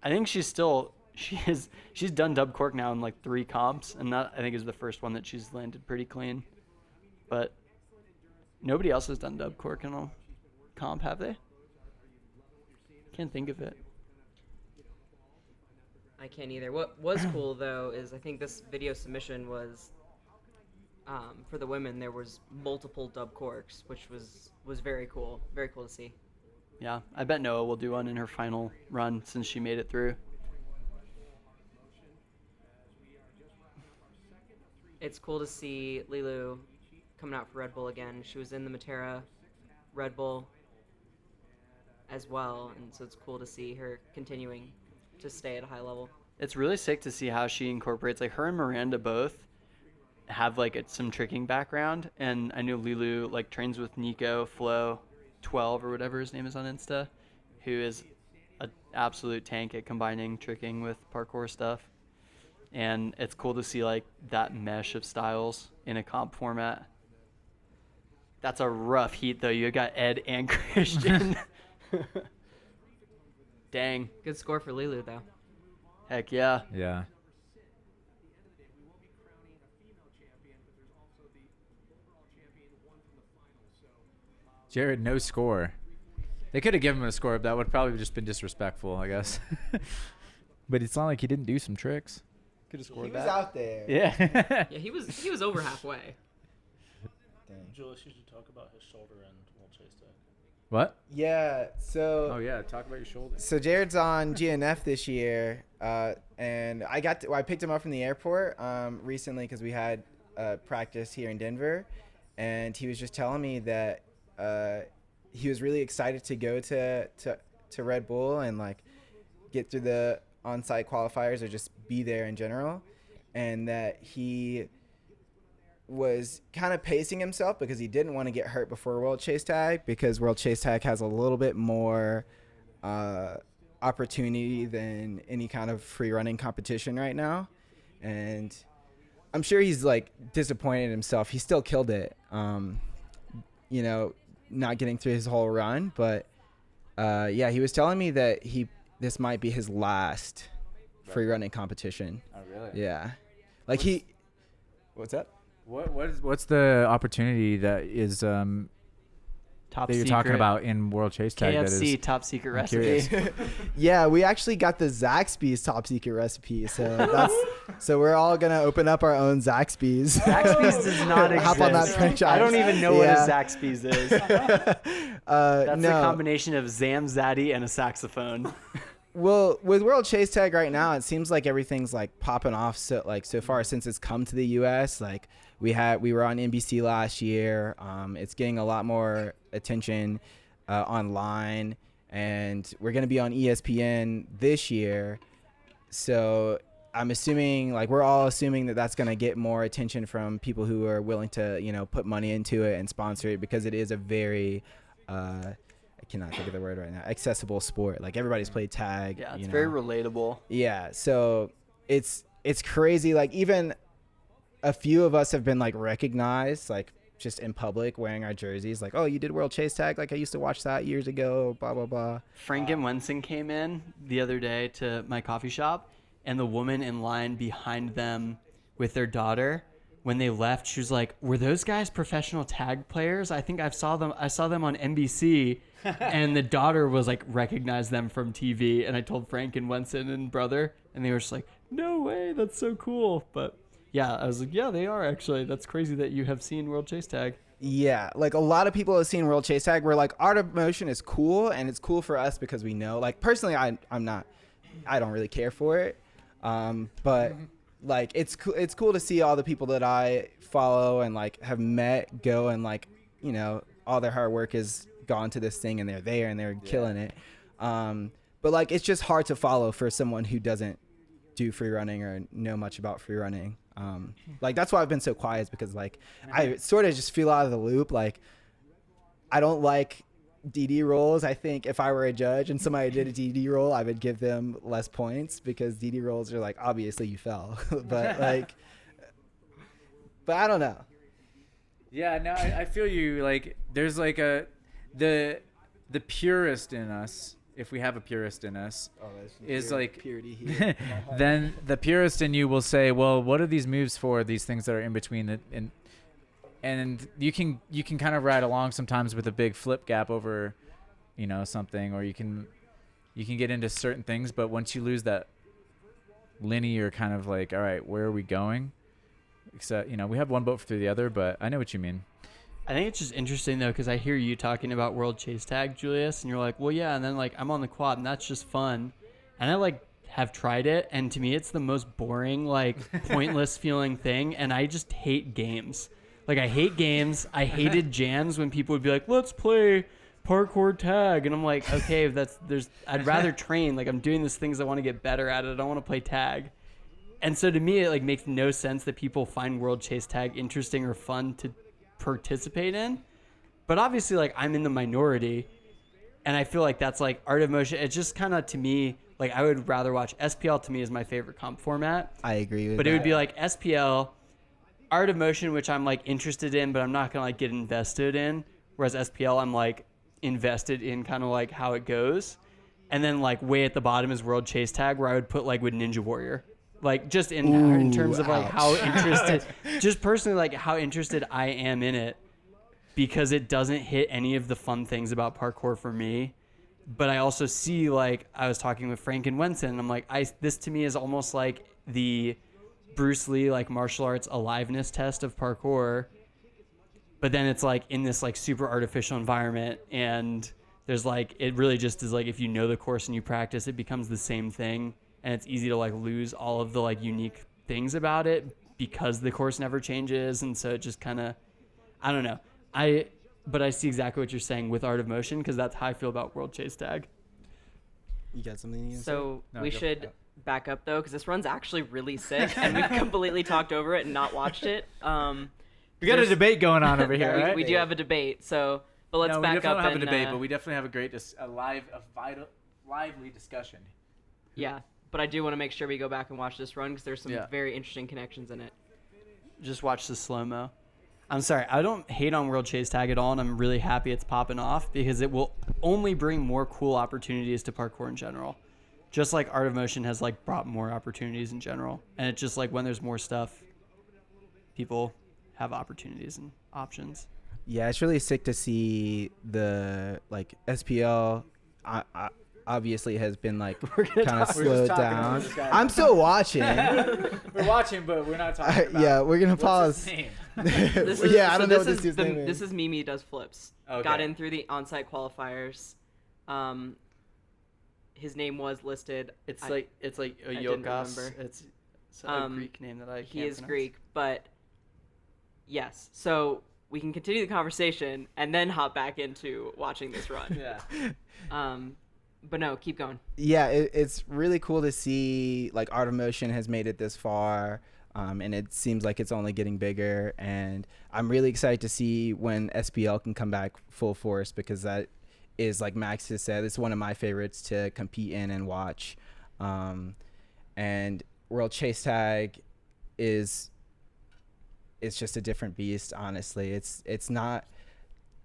I think she's done dub cork now in like 3 comps, and that I think is the first one that she's landed pretty clean. But nobody else has done dub cork in a comp, have they? Can't think of it. I can't either. What was cool though is I think this video submission was for the women. There was multiple dub corks, which was very cool. Very cool to see. Yeah, I bet Noah will do one in her final run since she made it through. It's cool to see Lilu coming out for Red Bull again. She was in the Matera Red Bull as well, and so it's cool to see her continuing to stay at a high level. It's really sick to see how she incorporates, like, her and Miranda both have like some tricking background, and I know Lulu like trains with Nico Flo 12 or whatever his name is on Insta, who is an absolute tank at combining tricking with parkour stuff. And it's cool to see like that mesh of styles in a comp format. That's a rough heat though. You got Ed and Christian. Dang. Good score for Lulu though. Heck yeah. Yeah. Jared, no score. They could have given him a score, but that would probably just been disrespectful, I guess. But it's not like he didn't do some tricks. Could have He scored was that. out there. Yeah. Yeah, he was over halfway. Dang. Julius, you should talk about his shoulder and wall chase tag. What? Yeah. So. Oh yeah, talk about your shoulder. So Jared's on GNF this year, and I picked him up from the airport recently because we had practice here in Denver, and he was just telling me that he was really excited to go to Red Bull and like get through the on-site qualifiers or just be there in general, and that he was kind of pacing himself because he didn't want to get hurt before World Chase Tag, because World Chase Tag has a little bit more opportunity than any kind of free running competition right now. And I'm sure he's like disappointed in himself. He still killed it, you know, not getting through his whole run. But yeah, he was telling me that this might be his last free running competition. Oh really? Yeah. Like what's that? What's the opportunity that is Top that you're secret. talking about in World Chase Tag? That KFC is, top secret I'm recipe. curious. Yeah, we actually got the Zaxby's top secret recipe. So we're all gonna open up our own Zaxby's. Zaxby's does not exist. Hop on that franchise. I don't even know Yeah. what a Zaxby's is. That's no. a combination of Zam Zaddy and a saxophone. Well, with World Chase Tag right now, it seems like everything's like popping off so far since it's come to the US. Like we were on NBC last year. It's getting a lot more attention online, and we're going to be on ESPN this year. So I'm assuming, like we're all assuming that that's going to get more attention from people who are willing to, you know, put money into it and sponsor it, because it is a very I cannot think of the word right now, accessible sport. Like everybody's played tag. Yeah, it's you know? very relatable. Yeah, so it's crazy. Like even a few of us have been like recognized, like just in public wearing our jerseys. Like, oh, you did World Chase Tag? Like I used to watch that years ago. Blah blah blah. Frank and Wenson came in the other day to my coffee shop, and the woman in line behind them with their daughter, when they left, she was like, "Were those guys professional tag players? I think I saw them on NBC." And the daughter was like, recognized them from TV. And I told Frank and Wenson and brother, and they were just like, "No way, that's so cool." But yeah, I was like, yeah, they are actually. That's crazy that you have seen World Chase Tag. Yeah, like a lot of people have seen World Chase Tag. Where like Art of Motion is cool, and it's cool for us because we know. Like personally, I don't really care for it, but like it's cool to see all the people that I follow and like have met go, and like, you know, all their hard work is gone to this thing, and they're there and they're killing it. But like it's just hard to follow for someone who doesn't do free running or know much about free running. Like that's why I've been so quiet, is because like I sort of just feel out of the loop. Like I don't like DD rolls. I think if I were a judge and somebody did a DD roll, I would give them less points, because DD rolls are like, obviously you fell. but I don't know. Yeah, no, I feel you. Like there's like the purist in us, if we have a purist in us, is like purity here. then the purist in you will say, well, what are these moves for? These things that are in between and you can kind of ride along sometimes with a big flip gap over, you know, something, or you can get into certain things, but once you lose that linear kind of like, all right, where are we going? Except, you know, we have one boat through the other, but I know what you mean. I think it's just interesting though, because I hear you talking about World Chase Tag, Julius, and you're like, well, yeah, and then like I'm on the quad, and that's just fun, and I like have tried it, and to me it's the most boring, like pointless feeling thing, and I just hate games. Like I hate games. I hated jams when people would be like, let's play parkour tag, and I'm like, okay, I'd rather train. Like I'm doing these things, I want to get better at it. I don't want to play tag. And so to me, it like makes no sense that people find World Chase Tag interesting or fun to participate in. But obviously, like, I'm in the minority, and I feel like that's like Art of Motion. It's just kind of, to me, like, I would rather watch SPL. To me, is my favorite comp format. I agree with But that. it would be like SPL, Art of Motion, which I'm like interested in, but I'm not gonna like get invested in. Whereas SPL, I'm like invested in kind of like how it goes. And then like way at the bottom is World Chase Tag, where I would put like with Ninja Warrior. Like just in terms of like how interested, just personally like how interested I am in it, because it doesn't hit any of the fun things about parkour for me. But I also see, like, I was talking with Frank and Wenson, and I'm like, this to me is almost like the Bruce Lee like martial arts aliveness test of parkour. But then it's like in this like super artificial environment, and there's like, it really just is like, if you know the course and you practice, it becomes the same thing. And it's easy to like lose all of the like unique things about it because the course never changes. And so it just kind of, I don't know. But I see exactly what you're saying with Art of Motion, because that's how I feel about World Chase Tag. You got something you So No, we go- should back up though, because this run's actually really sick, and we've completely talked over it and not watched it. We got a there's- debate going on over here, right? we do have a debate. So, but let's no, we back definitely up don't have and a debate, but we definitely have a great, lively discussion. yeah. But I do want to make sure we go back and watch this run, because there's some Yeah. very interesting connections in it. Just watch the slow-mo. I'm sorry, I don't hate on World Chase Tag at all, and I'm really happy it's popping off, because it will only bring more cool opportunities to parkour in general. Just like Art of Motion has like brought more opportunities in general. And it's just like when there's more stuff, people have opportunities and options. Yeah, it's really sick to see the like SPL. Obviously has been like kind of slowed down. I'm still watching. We're watching, but we're not talking about Yeah, we're gonna what's pause. his name? Yeah, I don't know what this dude's name is. This is Mimi does flips. Okay. Got in through the on-site qualifiers. His name was listed. It's I- like didn't Oyokos. remember. It's a Greek name that I can't he is pronounce. Greek, but yes. So we can continue the conversation and then hop back into watching this run. Yeah. But no, keep going. Yeah, it's really cool to see like Art of Motion has made it this far, and it seems like it's only getting bigger. And I'm really excited to see when SPL can come back full force, because that is, like Max has said, it's one of my favorites to compete in and watch. And World Chase Tag it's just a different beast. Honestly, it's not,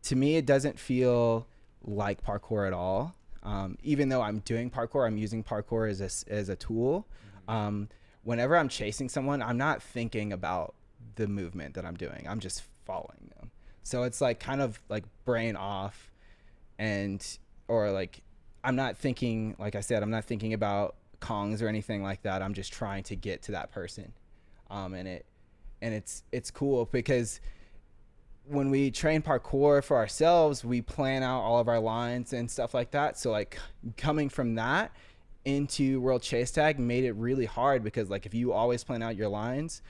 to me, it doesn't feel like parkour at all. Even though I'm doing parkour, I'm using parkour as a tool. Whenever I'm chasing someone, I'm not thinking about the movement that I'm doing. I'm just following them. So it's like kind of like brain off, or like I'm not thinking, like I said, I'm not thinking about Kongs or anything like that. I'm just trying to get to that person. And it's cool, because when we train parkour for ourselves, we plan out all of our lines and stuff like that. So like coming from that into World Chase Tag made it really hard, because like if you always plan out your lines,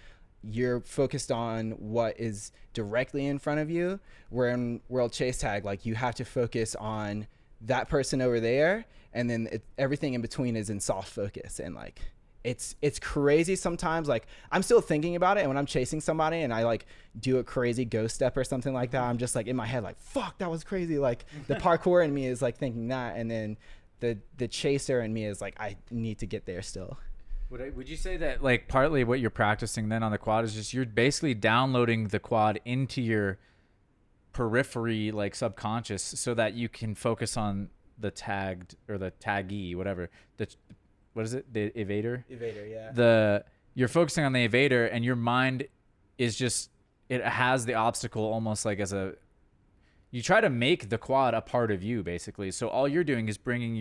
you're focused on what is directly in front of you. Where in World Chase Tag, like you have to focus on that person over there, and then everything in between is in soft focus. And like it's crazy sometimes. Like I'm still thinking about it, and when I'm chasing somebody and I like do a crazy ghost step or something like that, I'm just like in my head like, fuck, that was crazy. Like the parkour in me is like thinking that, and then the chaser in me is like, I need to get there still. Would you say that like partly what you're practicing then on the quad is just you're basically downloading the quad into your periphery, like subconscious, so that you can focus on the tagged or the taggee, whatever. What is it? The evader? Evader, yeah. You're focusing on the evader, and your mind is just, it has the obstacle almost like as a, you try to make the quad a part of you basically. So all you're doing is bringing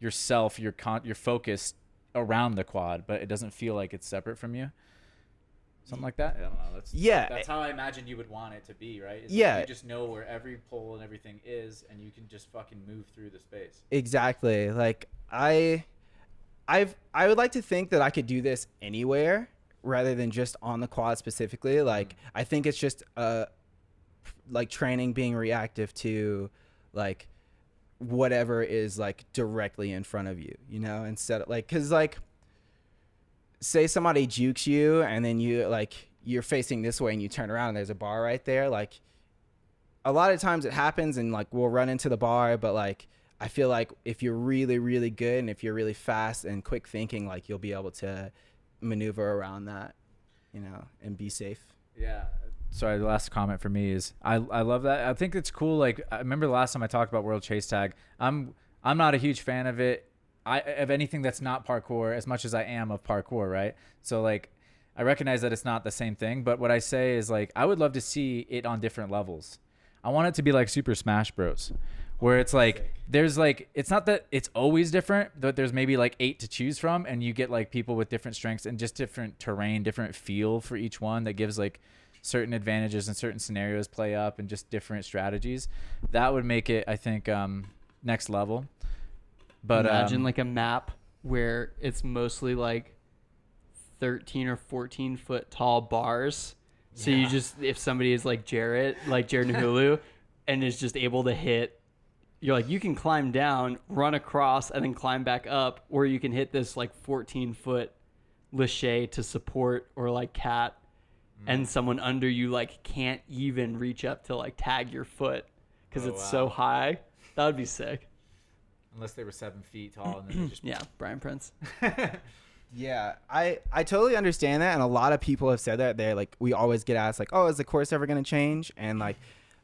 yourself, your focus around the quad, but it doesn't feel like it's separate from you. Something like that. I don't know. That's how I imagine you would want it to be, right? Yeah. You just know where every pole and everything is, and you can just fucking move through the space. Exactly. Like I would like to think that I could do this anywhere rather than just on the quad specifically. Like I think it's just like training being reactive to like whatever is like directly in front of you, you know, instead of like, cause like say somebody jukes you and then you're facing this way and you turn around and there's a bar right there. Like a lot of times it happens and like we'll run into the bar, but like I feel like if you're really, really good and if you're really fast and quick thinking, like you'll be able to maneuver around that, and be safe. Yeah. Sorry, the last comment for me is I love that. I think it's cool. Like I remember the last time I talked about World Chase Tag. I'm not a huge fan of it. Of anything that's not parkour as much as I am of parkour, right? So like I recognize that it's not the same thing, but what I say is like I would love to see it on different levels. I want it to be like Super Smash Bros. Where it's like there's like it's not that it's always different, but there's maybe like 8 to choose from and you get like people with different strengths and just different terrain, different feel for each one that gives like certain advantages and certain scenarios play up and just different strategies. That would make it, I think, next level. But imagine like a map where it's mostly like 13 or 14 foot tall bars. So you just, if somebody is like Jared Nahulu, and is just able to hit, you're like, you can climb down, run across, and then climb back up, or you can hit this like 14 foot lache to support or like cat, and someone under you like can't even reach up to like tag your foot because it's so high. That would be sick. Unless they were 7 feet tall and then they just Yeah, Brian Prince. Yeah, I totally understand that, and a lot of people have said that. They're like, we always get asked like, oh, is the course ever going to change? And like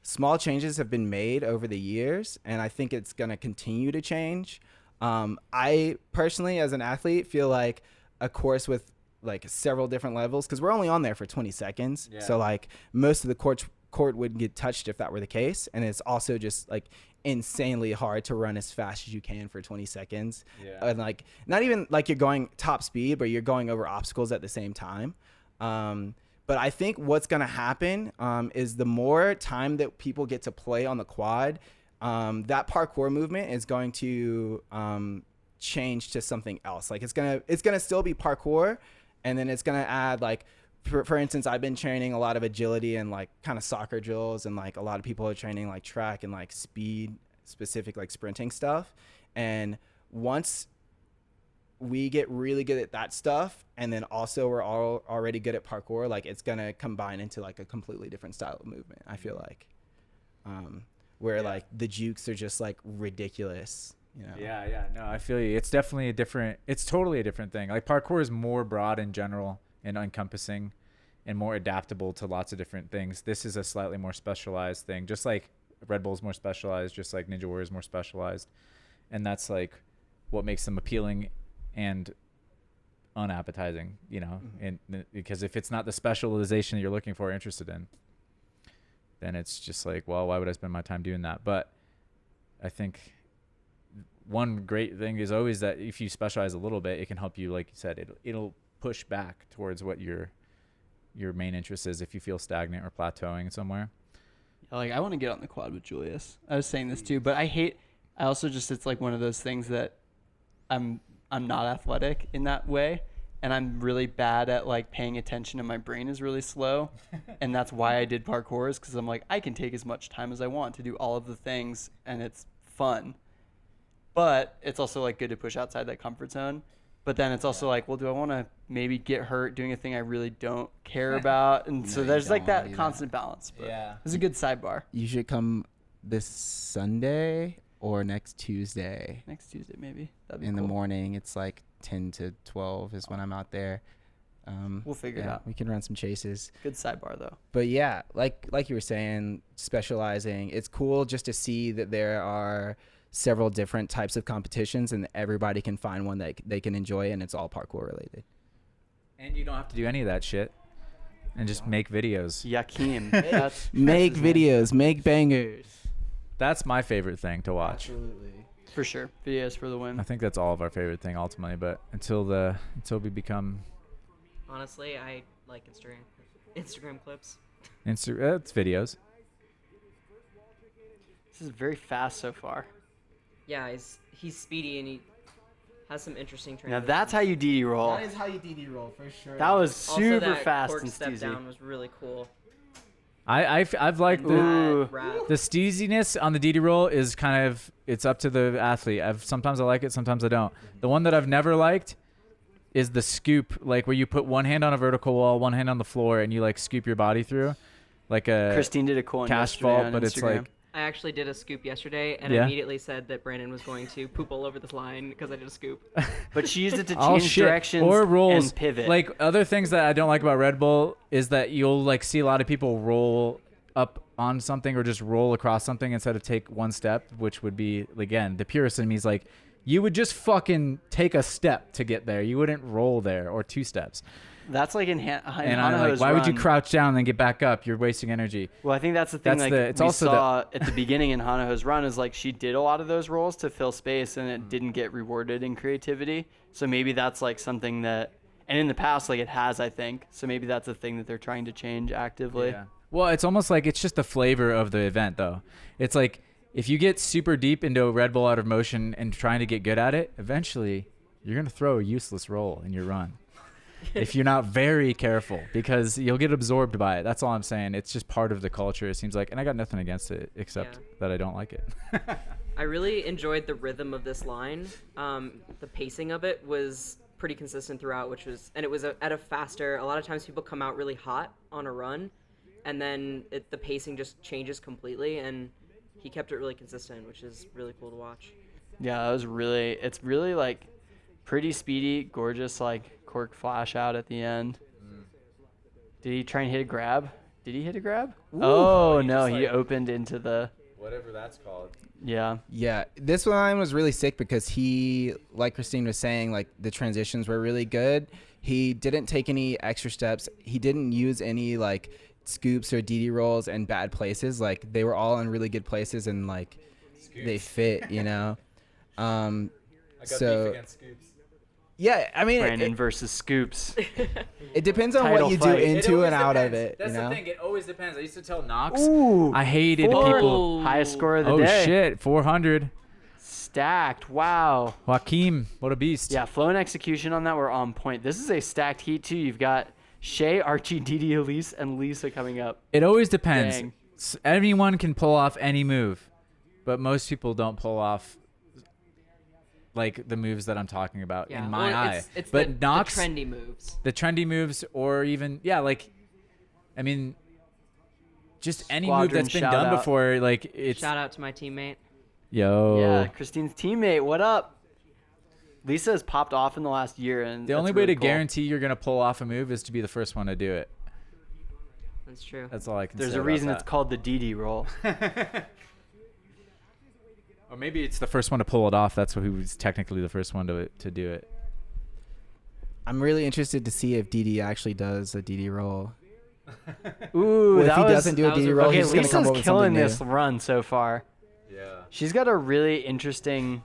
small changes have been made over the years, and I think it's going to continue to change. I personally, as an athlete, feel like a course with like several different levels, because we're only on there for 20 seconds. Yeah. So like most of the court would get touched if that were the case. And it's also just like insanely hard to run as fast as you can for 20 seconds. Yeah. And like not even like you're going top speed, but you're going over obstacles at the same time. But I think what's going to happen is the more time that people get to play on the quad, that parkour movement is going to change to something else. Like it's gonna still be parkour, and then it's gonna add like, for instance, I've been training a lot of agility and like kind of soccer drills, and like a lot of people are training like track and like speed specific like sprinting stuff. And once we get really good at that stuff, and then also we're all already good at parkour, like it's gonna combine into like a completely different style of movement, I feel like, where like the jukes are just like ridiculous. Yeah. No, I feel you. It's definitely it's totally a different thing. Like parkour is more broad in general and encompassing and more adaptable to lots of different things. This is a slightly more specialized thing, just like Red Bull's more specialized, just like Ninja Warrior is more specialized. And that's like what makes them appealing and unappetizing, and because if it's not the specialization that you're looking for or interested in, then it's just like, well, why would I spend my time doing that? But I think one great thing is always that if you specialize a little bit, it can help you, like you said, it'll push back towards what your main interest is if you feel stagnant or plateauing somewhere. Like I want to get on the quad with Julius. I was saying this too, but I also just, it's like one of those things that I'm not athletic in that way, and I'm really bad at like paying attention, and my brain is really slow. And that's why I did parkour, is because I'm like, I can take as much time as I want to do all of the things, and it's fun. But it's also like good to push outside that comfort zone. But then it's also like, well, do I want to maybe get hurt doing a thing I really don't care about? And so there's like that constant balance. But yeah, it's a good sidebar. You should come this Sunday or next Tuesday. Next Tuesday, maybe. That'd be in cool. the morning. It's like 10 to 12 is when I'm out there. We'll figure it out. We can run some chases. Good sidebar though. But yeah, like you were saying, specializing. It's cool just to see that there are several different types of competitions, and everybody can find one that they can enjoy, and it's all parkour related. And you don't have to do any of that shit, and just make videos. Yakeem. Make videos, make bangers. That's my favorite thing to watch. Absolutely. For sure. Videos for the win. I think that's all of our favorite thing ultimately, but until we become. Honestly, I like Instagram clips. It's videos. This is very fast so far. Yeah, he's speedy and he has some interesting training. Now that's how you DD roll. That is how you DD roll, for sure. That was Also, super that fast cork and step steezy. down was really cool. I've liked Ooh. the steeziness on the DD roll is kind of, it's up to the athlete. Sometimes I like it, sometimes I don't. The one that I've never liked is the scoop, like where you put one hand on a vertical wall, one hand on the floor, and you like scoop your body through, like a Kristine did a cool one cash yesterday vault, on but it's Instagram. like I actually did a scoop yesterday, and Yeah? immediately said that Brandon was going to poop all over this line because I did a scoop. But she used it to all change shit directions or rolls. and pivot. Like other things that I don't like about Red Bull is that you'll like see a lot of people roll up on something or just roll across something instead of take one step, which would be, again, the purist in me is like, you would just fucking take a step to get there. You wouldn't roll there, or two steps. That's like in And I'm like, Hanaho's why would you run. crouch down and then get back up? You're wasting energy. Well, I think that's the thing. That's Like it's we also saw at the beginning in Hanaho's run is like she did a lot of those rolls to fill space, and it didn't get rewarded in creativity. So maybe that's like something that, and in the past, like it has, I think. So maybe that's a thing that they're trying to change actively. Yeah. Well, it's almost like it's just the flavor of the event, though. It's like if you get super deep into a Red Bull out of motion and trying to get good at it, eventually you're gonna throw a useless roll in your run. If you're not very careful, because you'll get absorbed by it. That's all I'm saying. It's just part of the culture, it seems like. And I got nothing against it except that I don't like it. I really enjoyed the rhythm of this line. The pacing of it was pretty consistent throughout, and it was at a faster. A lot of times people come out really hot on a run, and then the pacing just changes completely, and he kept it really consistent, which is really cool to watch. Yeah, it's really like pretty speedy, gorgeous, like cork flash out at the end. Did he try and hit a grab? Did he hit a grab? Oh, he no, just, he like- opened into the, Whatever that's called. yeah. Yeah, this one was really sick because he, like Kristine was saying, like the transitions were really good. He didn't take any extra steps. He didn't use any like scoops or DD rolls in bad places. Like they were all in really good places and like they fit, you know. So scoops. yeah, I mean, Brandon versus Scoops. it depends on Title what you fight. do into and out of it. That's you know? the thing. It always depends. I used to tell Knox. Ooh, I hated four. people. Highest score of the Oh day. shit, 400. Stacked. Wow. Joaquim, what a beast. Yeah, flow and execution on that were on point. This is a stacked heat too. You've got Shay, Archie, Didi, Elise, and Lisa coming up. It always depends. Dang. Anyone can pull off any move, but most people don't pull off like the moves that I'm talking about in my well, eye. It's but the Knox, trendy moves. the trendy moves, or even I mean, just any move Squadron that's been shout done out. before. Like it's Shout out to my teammate. yo. Yeah, Kristine's teammate. What up? Lisa has popped off in the last year, and The that's only way really to cool. guarantee you're gonna pull off a move is to be the first one to do it. That's true. That's all I can There's say. a about reason that. it's called the DD roll. Or maybe it's the first one to pull it off. That's who's technically the first one to do it. I'm really interested to see if DD actually does a DD roll. Ooh, Well, if that he was, doesn't do a that was DD a- roll, okay, he's going to come Lisa's up with killing something this new. run so far. Yeah. She's got a really interesting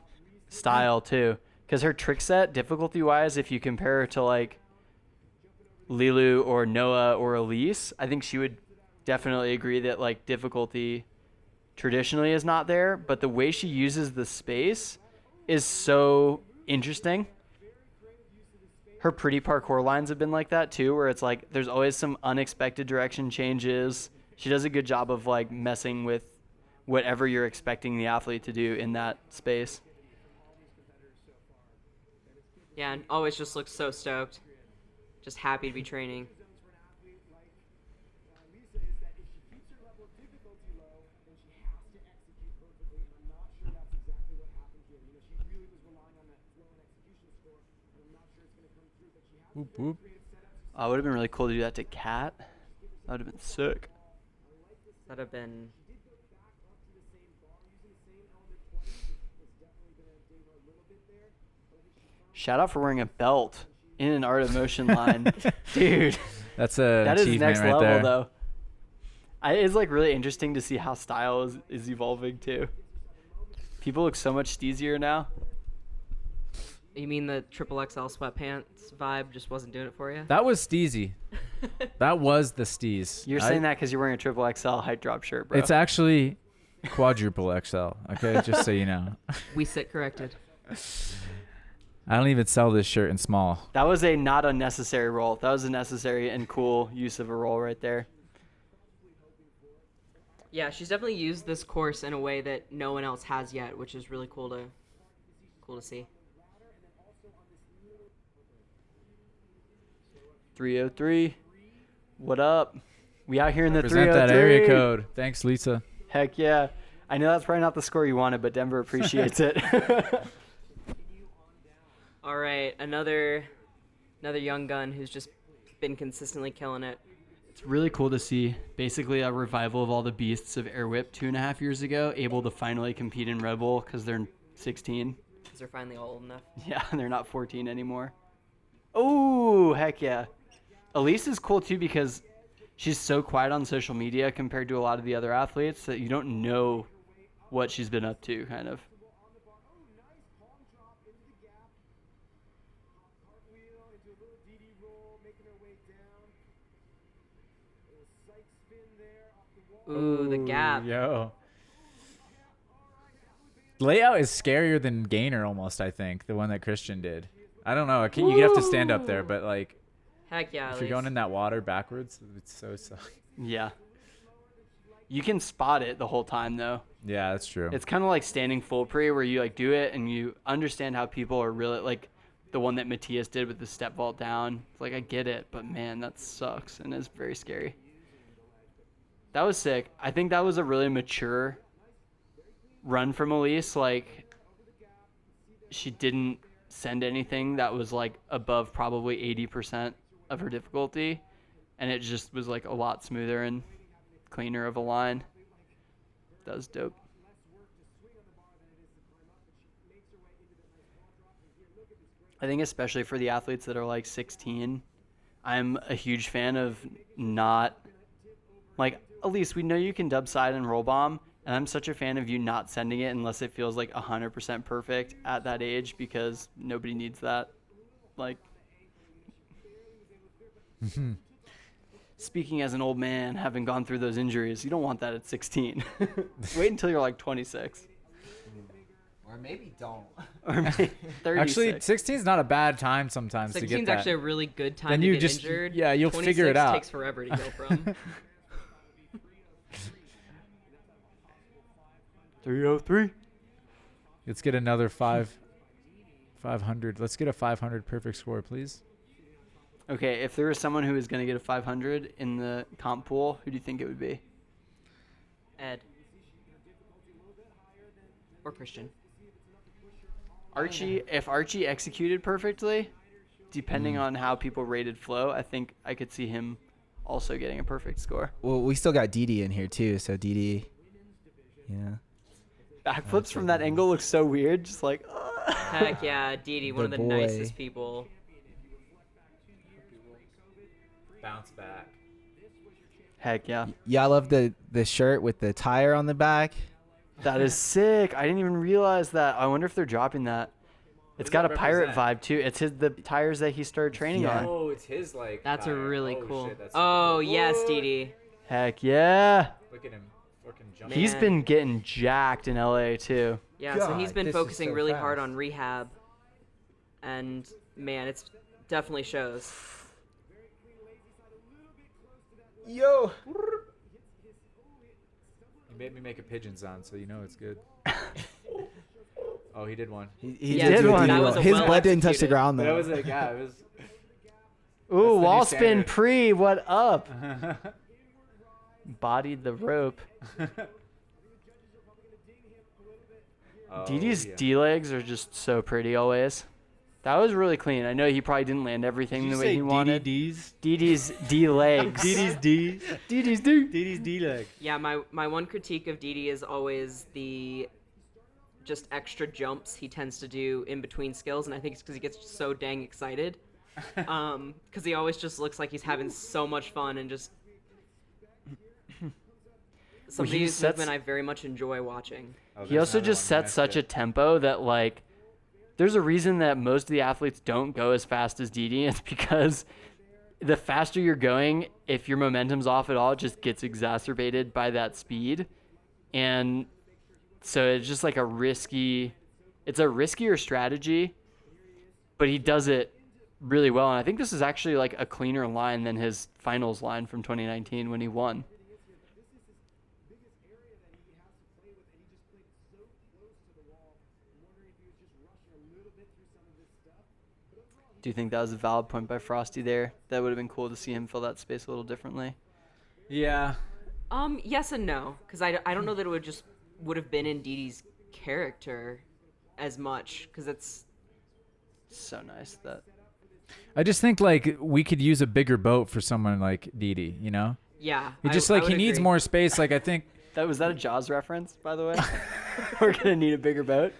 style too, because her trick set, difficulty-wise, if you compare her to like Lilu or Noah or Elise, I think she would definitely agree that like difficulty traditionally is not there, but the way she uses the space is so interesting. Her pretty parkour lines have been like that too, where it's like there's always some unexpected direction changes. She does a good job of like messing with whatever you're expecting the athlete to do in that space. Yeah, and always just looks so stoked. Just happy to be training. Whoop, whoop. It would have been really cool to do that to Kat. That would have been sick. That'd have been. Shout out for wearing a belt in an Art of Motion line. Dude, That's a that is achievement next right level there. though. It's like really interesting to see how style is evolving too. People look so much steezier now. You mean the triple XL sweatpants vibe just wasn't doing it for you? That was steezy. That was the steez. You're saying that because you're wearing a triple XL height drop shirt, bro. It's actually quadruple XL. Okay, just so you know. We sit corrected. I don't even sell this shirt in small. That was a not unnecessary roll. That was a necessary and cool use of a roll right there. Yeah, she's definitely used this course in a way that no one else has yet, which is really cool to see. 303. What up? We out here in the Represent 303. that area code. Thanks, Lisa. Heck yeah. I know that's probably not the score you wanted, but Denver appreciates it. All right, another young gun who's just been consistently killing it. It's really cool to see basically a revival of all the beasts of Air Whip 2.5 years ago, able to finally compete in Red Bull because they're 16. Because they're finally all old enough. Yeah, they're not 14 anymore. Oh, heck yeah. Elise is cool too because she's so quiet on social media compared to a lot of the other athletes that you don't know what she's been up to, kind of. Ooh, the gap. Yo. Layout is scarier than Gainer almost, I think, the one that Christian did. I don't know. You have to stand up there, but like, Heck yeah, if you're going in that water backwards, it's so Yeah. You can spot it the whole time, though. Yeah, that's true. It's kind of like standing full pre where you like do it and you understand how people are really like the one that Matthias did with the step vault down. It's like, I get it, but man, that sucks and is very scary. That was sick. I think that was a really mature run from Elise. Like, she didn't send anything that was like above probably 80% of her difficulty, and it just was like a lot smoother and cleaner of a line. That was dope. I think especially for the athletes that are like 16, I'm a huge fan of not like, Elise, we know you can dub side and roll bomb, and I'm such a fan of you not sending it unless it feels like 100% perfect at that age, because nobody needs that. Like, speaking as an old man, having gone through those injuries, you don't want that at 16. Wait until you're like 26. Or maybe don't. Or maybe 36. Actually, 16 is not a bad time sometimes to 16 get is that. actually a really good time Then to you get just- injured. yeah, you'll figure it 26 out. takes forever to go from. 303. Let's get another 500. Let's get a 500 perfect score, please. Okay, if there was someone who was going to get a 500 in the comp pool, who do you think it would be? Ed. Or Christian. Archie, if Archie executed perfectly, depending on how people rated flow, I think I could see him also getting a perfect score. Well, we still got Didi in here too, so Didi, yeah. Backflips from that angle look so weird, just like, Heck yeah, Didi, one of The the boy. nicest people. Bounce back. heck yeah. Yeah, I love the shirt with the tire on the back. That is sick. I didn't even realize that. I wonder if they're dropping that. It's got a pirate vibe too. It's the tires that he started training Yeah. on. Oh, it's his like. That's a tire. really Oh, cool. shit, that's Oh, super cool. yes, Whoa. Didi. Heck yeah. Look at him, fucking jumping. He's Man. been getting jacked in LA too. Yeah, so he's God, been this is focusing so really hard fast. on rehab. And, man, it's definitely shows. Yo. You made me make a pigeon sound, so you know it's good. Oh, he did one. He Yeah, did do a that Didi was roll. a His well butt didn't touch the executed. ground though. That was like, yeah, it was. Ooh, the wall new spin standard. pre, what up? Bodied the rope. Oh, Didi's yeah. D-legs are just so pretty always. That was really clean. I know he probably didn't land everything the way he wanted. DDDs? Didi's D-legs. Didi's D. Didi's D. Didi's D leg. Yeah, my one critique of Didi is always the just extra jumps he tends to do in between skills, and I think it's because he gets so dang excited. Because he always just looks like he's having so much fun and just somebody's sets- movement I very much enjoy watching. Oh, He there's also another just one. sets such a tempo that, like, there's a reason that most of the athletes don't go as fast as Didi. It's because the faster you're going, if your momentum's off at all, it just gets exacerbated by that speed. And so it's just like it's a riskier strategy, but he does it really well. And I think this is actually like a cleaner line than his finals line from 2019 when he won. do think that was a valid point by Frosty there. That would have been cool to see him fill that space a little differently. Yeah. Yes and no, because I don't know that it would have been in Dee Dee's character as much, because it's So nice that. I just think like we could use a bigger boat for someone like Dee Dee, you know? yeah. He just I like would he needs agree. more space. Like I think Was that a Jaws reference, by the way? We're gonna need a bigger boat.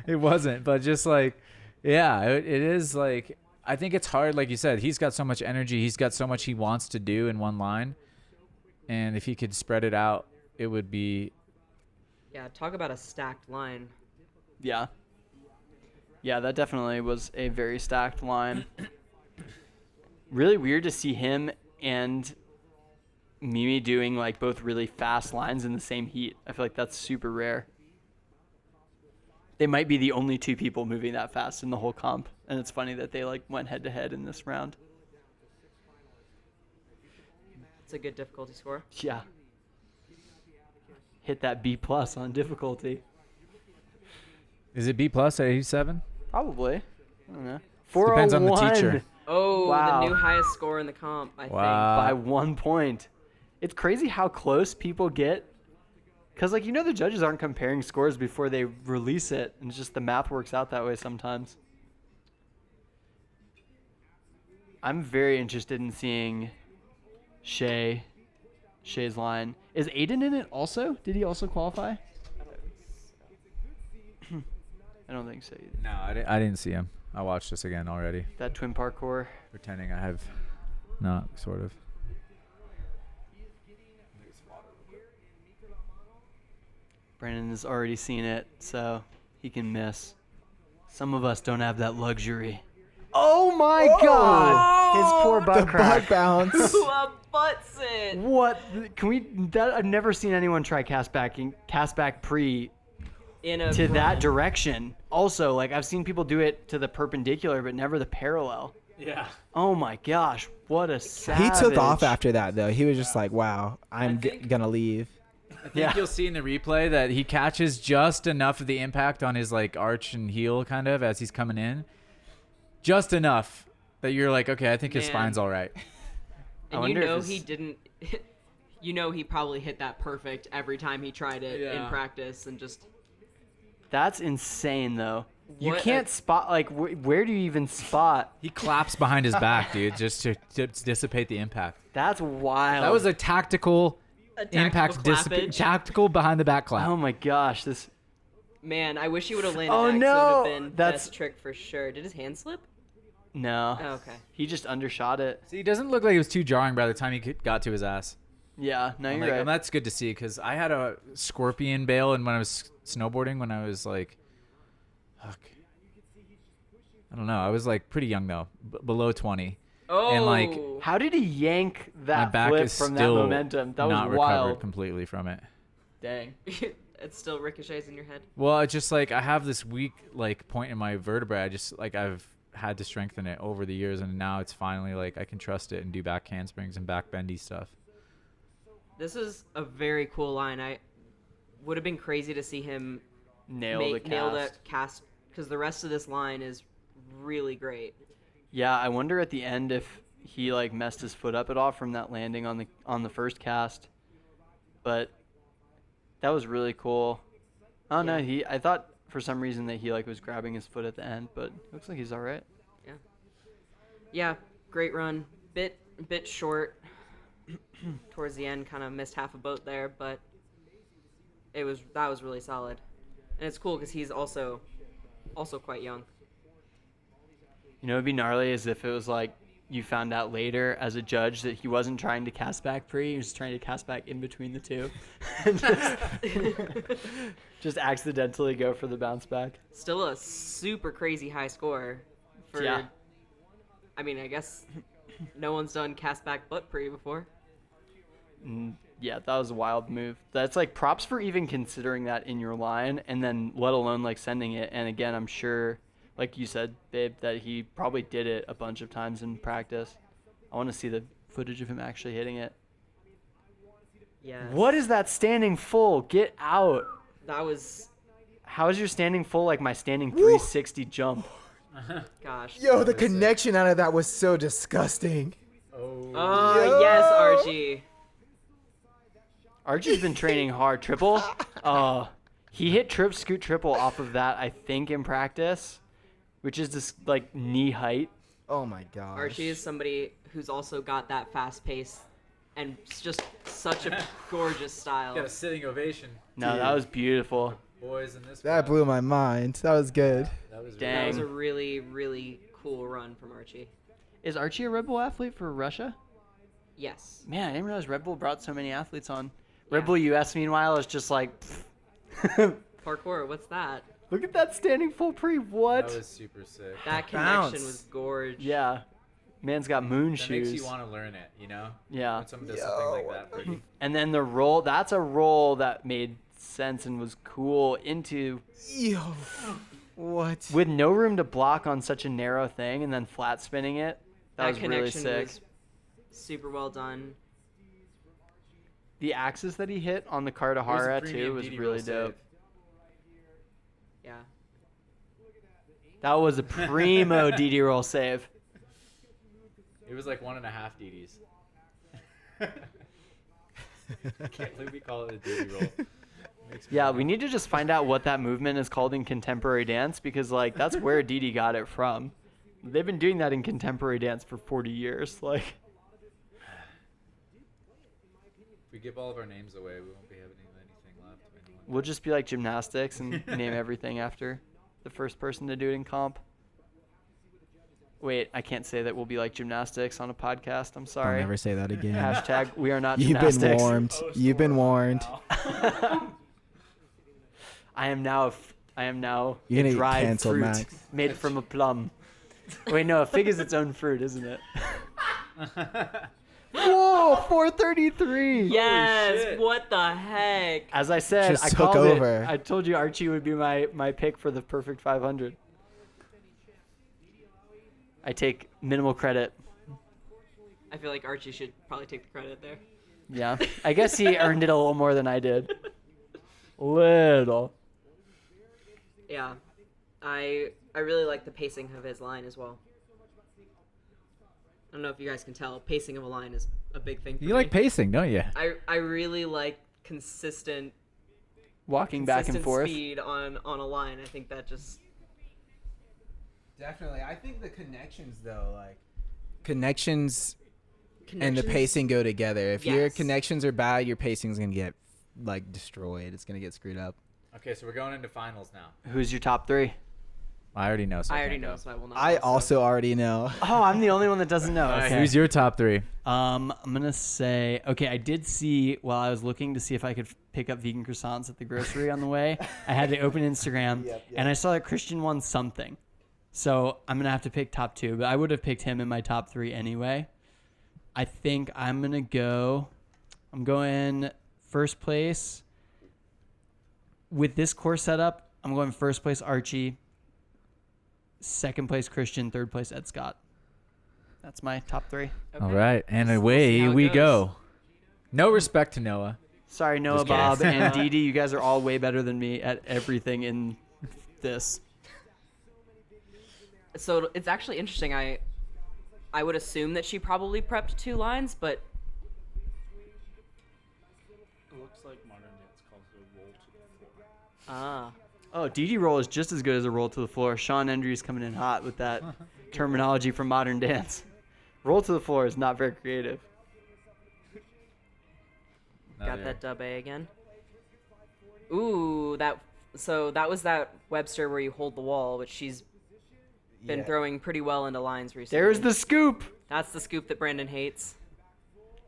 it wasn't, but just like, yeah, it is like, I think it's hard. Like you said, he's got so much energy. He's got so much he wants to do in one line. And if he could spread it out, it would be. Yeah, talk about a stacked line. Yeah. Yeah, that definitely was a very stacked line. Really weird to see him and Mimi doing like both really fast lines in the same heat. I feel like that's super rare. They might be the only two people moving that fast in the whole comp, and it's funny that they like went head to head in this round. It's a good difficulty score. Yeah. Hit that B+ on difficulty. Is it B+ at 87? Probably. I don't know. Depends on the 401 teacher. Oh, Wow. the new highest score in the comp, I Wow. by 1 point. It's crazy how close people get. Because, like, the judges aren't comparing scores before they release it. And it's just the math works out that way sometimes. I'm very interested in seeing Shay's line. Is Aiden in it also? Did he also qualify? I don't think so either. No, I didn't see him. I watched this again already. That twin parkour. Pretending I have not, sort of. Brandon has already seen it, so he can miss. Some of us don't have that luxury. Oh my God! His poor butt The crack. butt bounce. think. Butts it. What? Can we? I've never seen anyone try cast back pre In a to that grind. direction. Also, like I've seen people do it to the perpendicular, but never the parallel. Yeah. Oh my gosh! What a savage. He took off after that though. He was just like, "Wow, I'm gonna leave." I think you'll see in the replay that he catches just enough of the impact on his like arch and heel kind of as he's coming in. Just enough that you're like, okay, I think his Man. spine's all right. I And wonder if he didn't. He probably hit that perfect every time he tried it in Yeah. practice, and just That's insane, though. You What a- can't spot like where do you even spot? He claps behind his back, dude, just to dissipate the impact. That's wild. That was a tactical impact, clappage. tactical behind the back clap. Oh my gosh! This. Man, I wish he would have landed Oh, that. 'cause no! It would have been That's- best trick for sure. Did his hand slip? No. Oh, okay. He just undershot it. See, he doesn't look like he was too jarring by the time he got to his ass. Yeah. No, I'm you're like, right. and that's good to see because I had a scorpion bail, and when I was snowboarding, when I was like, fuck, I don't know, I was like pretty young though, below 20. Oh. And, like, How did he yank My that back flip is from that still momentum? That not was recovered wild. completely from it. Dang. It still ricochets in your head. Well, it's just like I have this weak like point in my vertebrae. I just like I've had to strengthen it over the years, and now it's finally like I can trust it and do back handsprings and back bendy stuff. This is a very cool line. I would have been crazy to see him Nail the cast because the rest of this line is really great. Yeah, I wonder at the end if he like messed his foot up at all from that landing on the first cast. But that was really cool. Oh no, I thought for some reason that he like was grabbing his foot at the end, but looks like he's all right. Yeah, great run. Bit short towards the end. Kind of missed half a boat there, but that was really solid. And it's cool because he's also quite young. You know, it'd be gnarly as if it was like you found out later as a judge that he wasn't trying to cast back pre, he was trying to cast back in between the two. And just accidentally go for the bounce back. Still a super crazy high score. Yeah. I mean, I guess no one's done cast back butt pre before. Yeah, that was a wild move. That's like props for even considering that in your line and then let alone like sending it. And again, I'm sure, like you said, babe, that he probably did it a bunch of times in practice. I want to see the footage of him actually hitting it. Yeah. What is that standing full? Get out. That was How is your standing full like my standing 360 jump? Gosh. Yo, the That was sick. connection out of that was so disgusting. Oh. Oh, yes, Archie. Archie's been training hard. Triple. He hit scoot triple off of that, I think, in practice, which is just like knee height. Oh my gosh. Archie is somebody who's also got that fast pace and just such a gorgeous style. Got a sitting ovation. No, Dude. that was beautiful. Boys in this. That crowd. blew my mind. That was good. That was Dang. That was a really, really cool run from Archie. Is Archie a Red Bull athlete for Russia? Yes. Man, I didn't realize Red Bull brought so many athletes on. Yeah. Red Bull US, meanwhile, is just like. Parkour, what's that? Look at that standing full pre. What? That was super sick. That Bounce. connection was gorgeous. Yeah. Man's got moon That shoes. makes you want to learn it, you know? Yeah. When someone does something like that for you. And then the roll, that's a roll that made sense and was cool into Yo. What? with no room to block on such a narrow thing and then flat spinning it. That was really connection sick. was super well done. The axis that he hit on the It was a Cartahara premium too was DD really roll save. dope. Yeah. That was a primo DD roll save. It was like 1.5 DDs. Can't believe we call it a DD roll. Makes me Yeah, laugh. we need to just find out what that movement is called in contemporary dance because like that's where DD got it from. They've been doing that in contemporary dance for 40 years. Like If we give all of our names away, we won't be having anything left. Anyone. we'll just be like gymnastics and name everything after the first person to do it in comp. Wait, I can't say that we'll be like gymnastics on a podcast. I'm Don't sorry. ever say that again. Hashtag we are not You've gymnastics. been warned. You've been warned. I am now You're gonna a get dried canceled, fruit Max. made from a plum. Wait, no, a fig is its own fruit, isn't it? Whoa, 433. Yes. shit. What the heck? As I said, Just I took called over. it. I told you Archie would be my pick for the perfect 500. I take minimal credit. I feel like Archie should probably take the credit there. Yeah, I guess he earned it a little more than I did. Little. Yeah. I really like the pacing of his line as well. I don't know if you guys can tell, pacing of a line is a big thing for You me. like pacing, don't you? I really like consistent Walking back and forth. speed on a line. I think that just Definitely. I think the connections though, like connections and the connections- pacing go together. If your Yes. connections are bad, your pacing's gonna get like destroyed. It's gonna get screwed up. Okay, so we're going into finals now. Who's your top three? I already know. So I I already can't know, go. so I will not. I also- also already know. Oh, I'm the only one that doesn't know. All right, Okay. who's your top three? I'm gonna say, okay, I did see while I was looking to see if I could pick up vegan croissants at the grocery on the way. I had to open Instagram, and I saw that Christian won something. So I'm gonna have to pick top two, but I would have picked him in my top three anyway. I think I'm going first place. With this course setup, I'm going first place Archie, second place Christian, third place Ed Scott. That's my top three. Okay. All right, and We'll see away how it we goes. go. No respect to Noah. Sorry, Noah, Just kidding. Bob, and Dee Dee. You guys are all way better than me at everything in this. So it's actually interesting. I would assume that she probably prepped 2 lines, but It looks like modern dance calls it a roll to the floor. ah, Oh, Dee Dee roll is just as good as a roll to the floor. Sean Endry's coming in hot with that terminology from modern dance. Roll to the floor is not very creative. got that dub A again. Ooh, that was that Webster where you hold the wall, which she's been Yeah. throwing pretty well into lines recently. There's the scoop. That's the scoop that Brandon hates.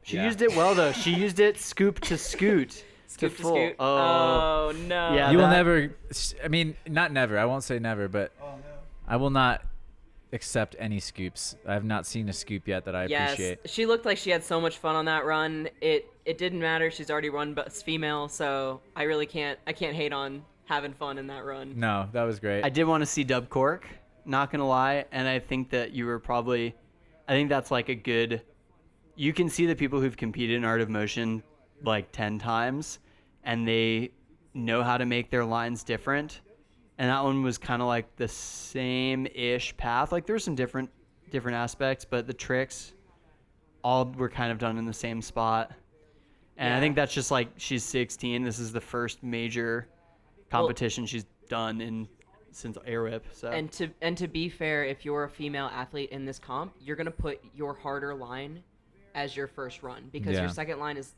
She Yeah. used it well, though. She used it scoop to scoot. Scoop to full. scoot. Oh. Oh no. Yeah, You will that- never. I mean, not never. I won't say never, but I will not accept any scoops. I have not seen a scoop yet that I Yes, appreciate. she looked like she had so much fun on that run. It didn't matter. She's already run best female, so I really can't hate on having fun in that run. No, that was great. I did want to see Dub Cork, not gonna lie, and I think that you were probably, I think that's like a good, you can see the people who've competed in Art of Motion like 10 times, and they know how to make their lines different, and that one was kind of like the same-ish path. Like there's some different aspects, but the tricks all were kind of done in the same spot. And I think that's just like she's 16. This is the first major competition she's done since ARIP. So And to be fair, if you're a female athlete in this comp, you're gonna put your harder line as your first run because your second line is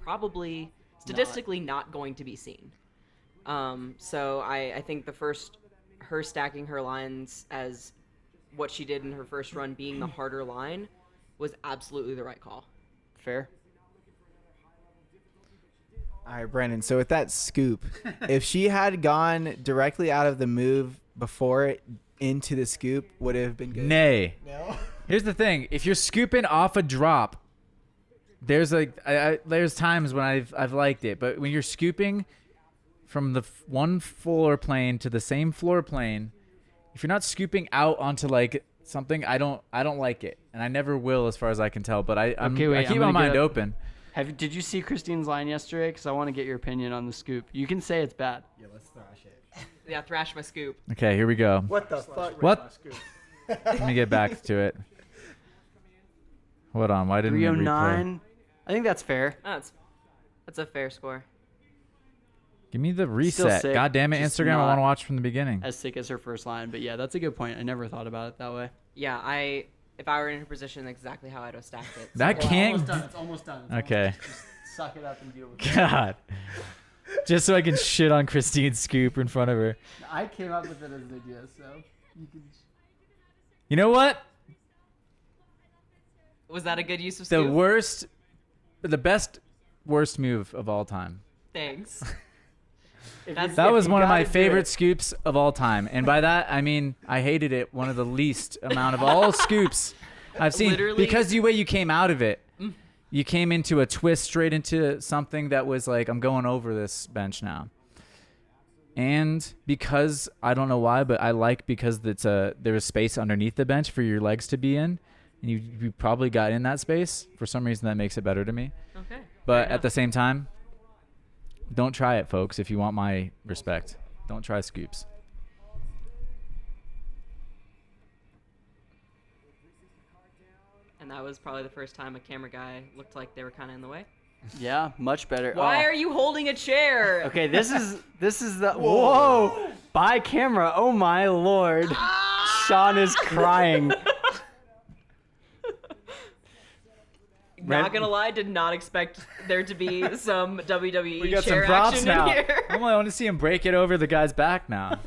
probably statistically not going to be seen. So I think her stacking her lines as what she did in her first run being the harder line was absolutely the right call. fair. All right, Brandon. So with that scoop, if she had gone directly out of the move before into the scoop, would it have been good? Nay. No. Here's the thing: if you're scooping off a drop, there's there's times when I've liked it, but when you're scooping from the one floor plane to the same floor plane, if you're not scooping out onto like something, I don't like it, and I never will, as far as I can tell. But I keep my mind open. Did you see Kristine's line yesterday? Because I want to get your opinion on the scoop. You can say it's bad. Yeah, let's thrash it. Yeah, thrash my scoop. Okay, here we go. What the fuck? What? Let me get back to it. Hold on, why didn't it replay? 309. I think that's fair. That's a fair score. Give me the Still reset. sick, God damn it, just Instagram! I not want to watch from the beginning. As sick as her first line, but yeah, that's a good point. I never thought about it that way. Yeah, if I were in her position, exactly how I'd have stacked it. That can't. It's almost done. Okay. Just suck it up and deal with it. God. Just so I can shit on Kristine's scoop in front of her. I came up with it as an idea, so you can. You know what? Was that a good use of The scoop? worst move of all time. Thanks. That was one of my favorite scoops of all time. And by that, I mean, I hated it. One of the least amount of all scoops I've seen. Literally- Because the way you came out of it, you came into a twist straight into something that was like, I'm going over this bench now. And because, I don't know why, but I like because there's space underneath the bench for your legs to be in. And you probably got in that space. For some reason, that makes it better to me. Okay. But at the same time, don't try it, folks, if you want my respect. Don't try scoops. And that was probably the first time a camera guy looked like they were kind of in the way. Yeah, much better. Why Oh. are you holding a chair? Okay, this is the whoa by camera. Oh my lord, Sean is crying. Not gonna lie, did not expect there to be some WWE We got chair some props action now. in here. I want to see him break it over the guy's back now.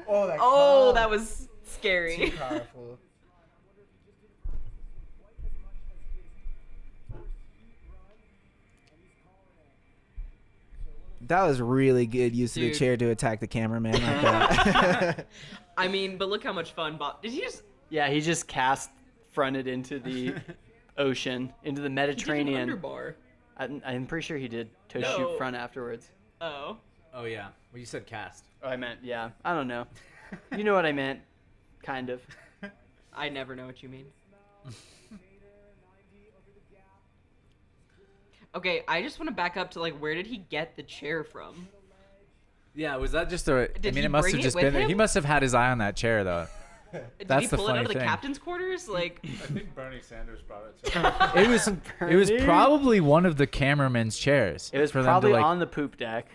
Oh, that was scary. Too powerful. That was really good use of the Dude. chair to attack the cameraman like that. I mean, but look how much fun Bob. Did he just? Yeah, he just cast fronted into the ocean, into the He did an Mediterranean. underbar. I'm pretty sure he did toe No. shoot front afterwards. Oh. Oh, yeah. Well, you said cast. Oh, I meant yeah. I don't know. You know what I meant, kind of. I never know what you mean. Okay, I just want to back up to like, where did he get the chair from? Yeah, was that just a... Did he it must bring have it just with been... him? He must have had his eye on that chair, though. Did That's he the pull it out funny of the thing. captain's quarters? Like, I think Bernie Sanders brought it to It was Bernie? probably one of the cameraman's chairs. It was for them probably to, like, on the poop deck.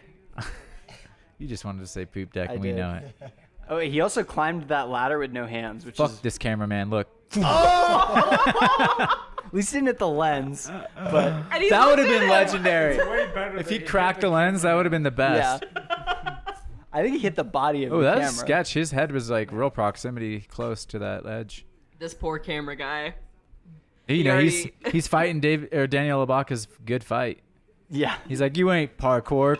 You just wanted to say poop deck, I and we did. know it. Oh, he also climbed that ladder with no hands, which Fuck is this cameraman. Look. at least didn't hit the lens. But and he That would looked have at been him. legendary. way better If than he cracked the lens, that would have been the best. yeah, I think he hit the body of Oh, the that camera. was sketch. His head was like real proximity close to that ledge. This poor camera guy. You know, already- he's fighting Daniel Ibaka's good fight. Yeah. He's like, you ain't parkour.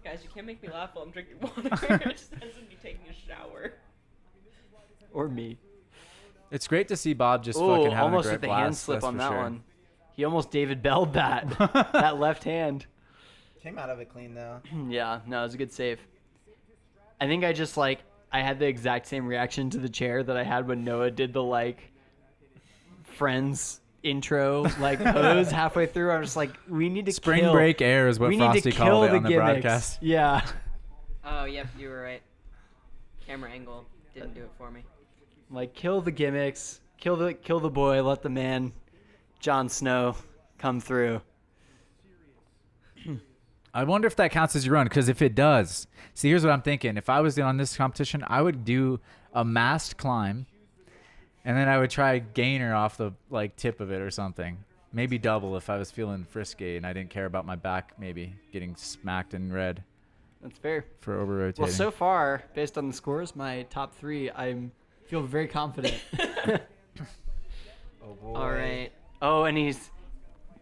Guys, you can't make me laugh while I'm drinking water. It just ends in me taking a shower. Or me. It's great to see Bob just Oh, fucking having almost a great with the blast, hand slip that's on for that sure. one. He almost David Bell'd that left hand. Came out of it clean though. Yeah, no, it was a good save. I think I just I had the exact same reaction to the chair that I had when Noah did the Friends intro like pose halfway through. I'm just like, we need to Spring kill. break air is what we need Frosty to kill called it the on the gimmicks. broadcast. Yeah. Oh, yep, you were right. Camera angle didn't do it for me. Like, kill the gimmicks, kill the boy, let the man, Jon Snow, come through. I wonder if that counts as your run, because if it does, see, here's what I'm thinking. If I was on this competition, I would do a mast climb, and then I would try gainer off the like tip of it or something. Maybe double if I was feeling frisky and I didn't care about my back maybe getting smacked in red That's fair. for over rotating. Well, so far, based on the scores, my top 3, I feel very confident. Oh boy. All right. Oh, and he's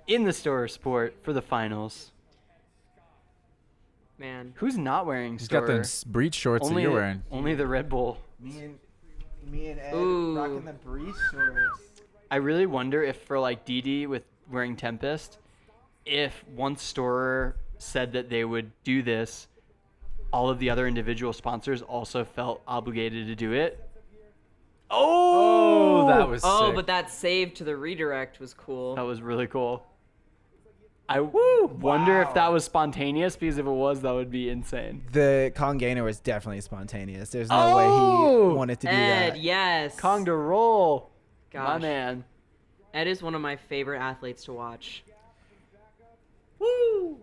in the store sport for the finals. Man. Who's not wearing He's store? got them breach shorts that you're wearing. Only the Red Bull. Me and Ed Ooh. rocking the breeze shorts. I really wonder if for like Didi with wearing Tempest, if once Storer said that they would do this, all of the other individual sponsors also felt obligated to do it. Oh, that was Oh, sick. but that save to the redirect was cool. that was really cool. I wonder if that was spontaneous, because if it was, that would be insane. The Kong Gainer was definitely spontaneous. There's no way Oh! he wanted to do Ed, that. yes. Kong to roll. My Gosh. man. Ed is one of my favorite athletes to watch. Woo!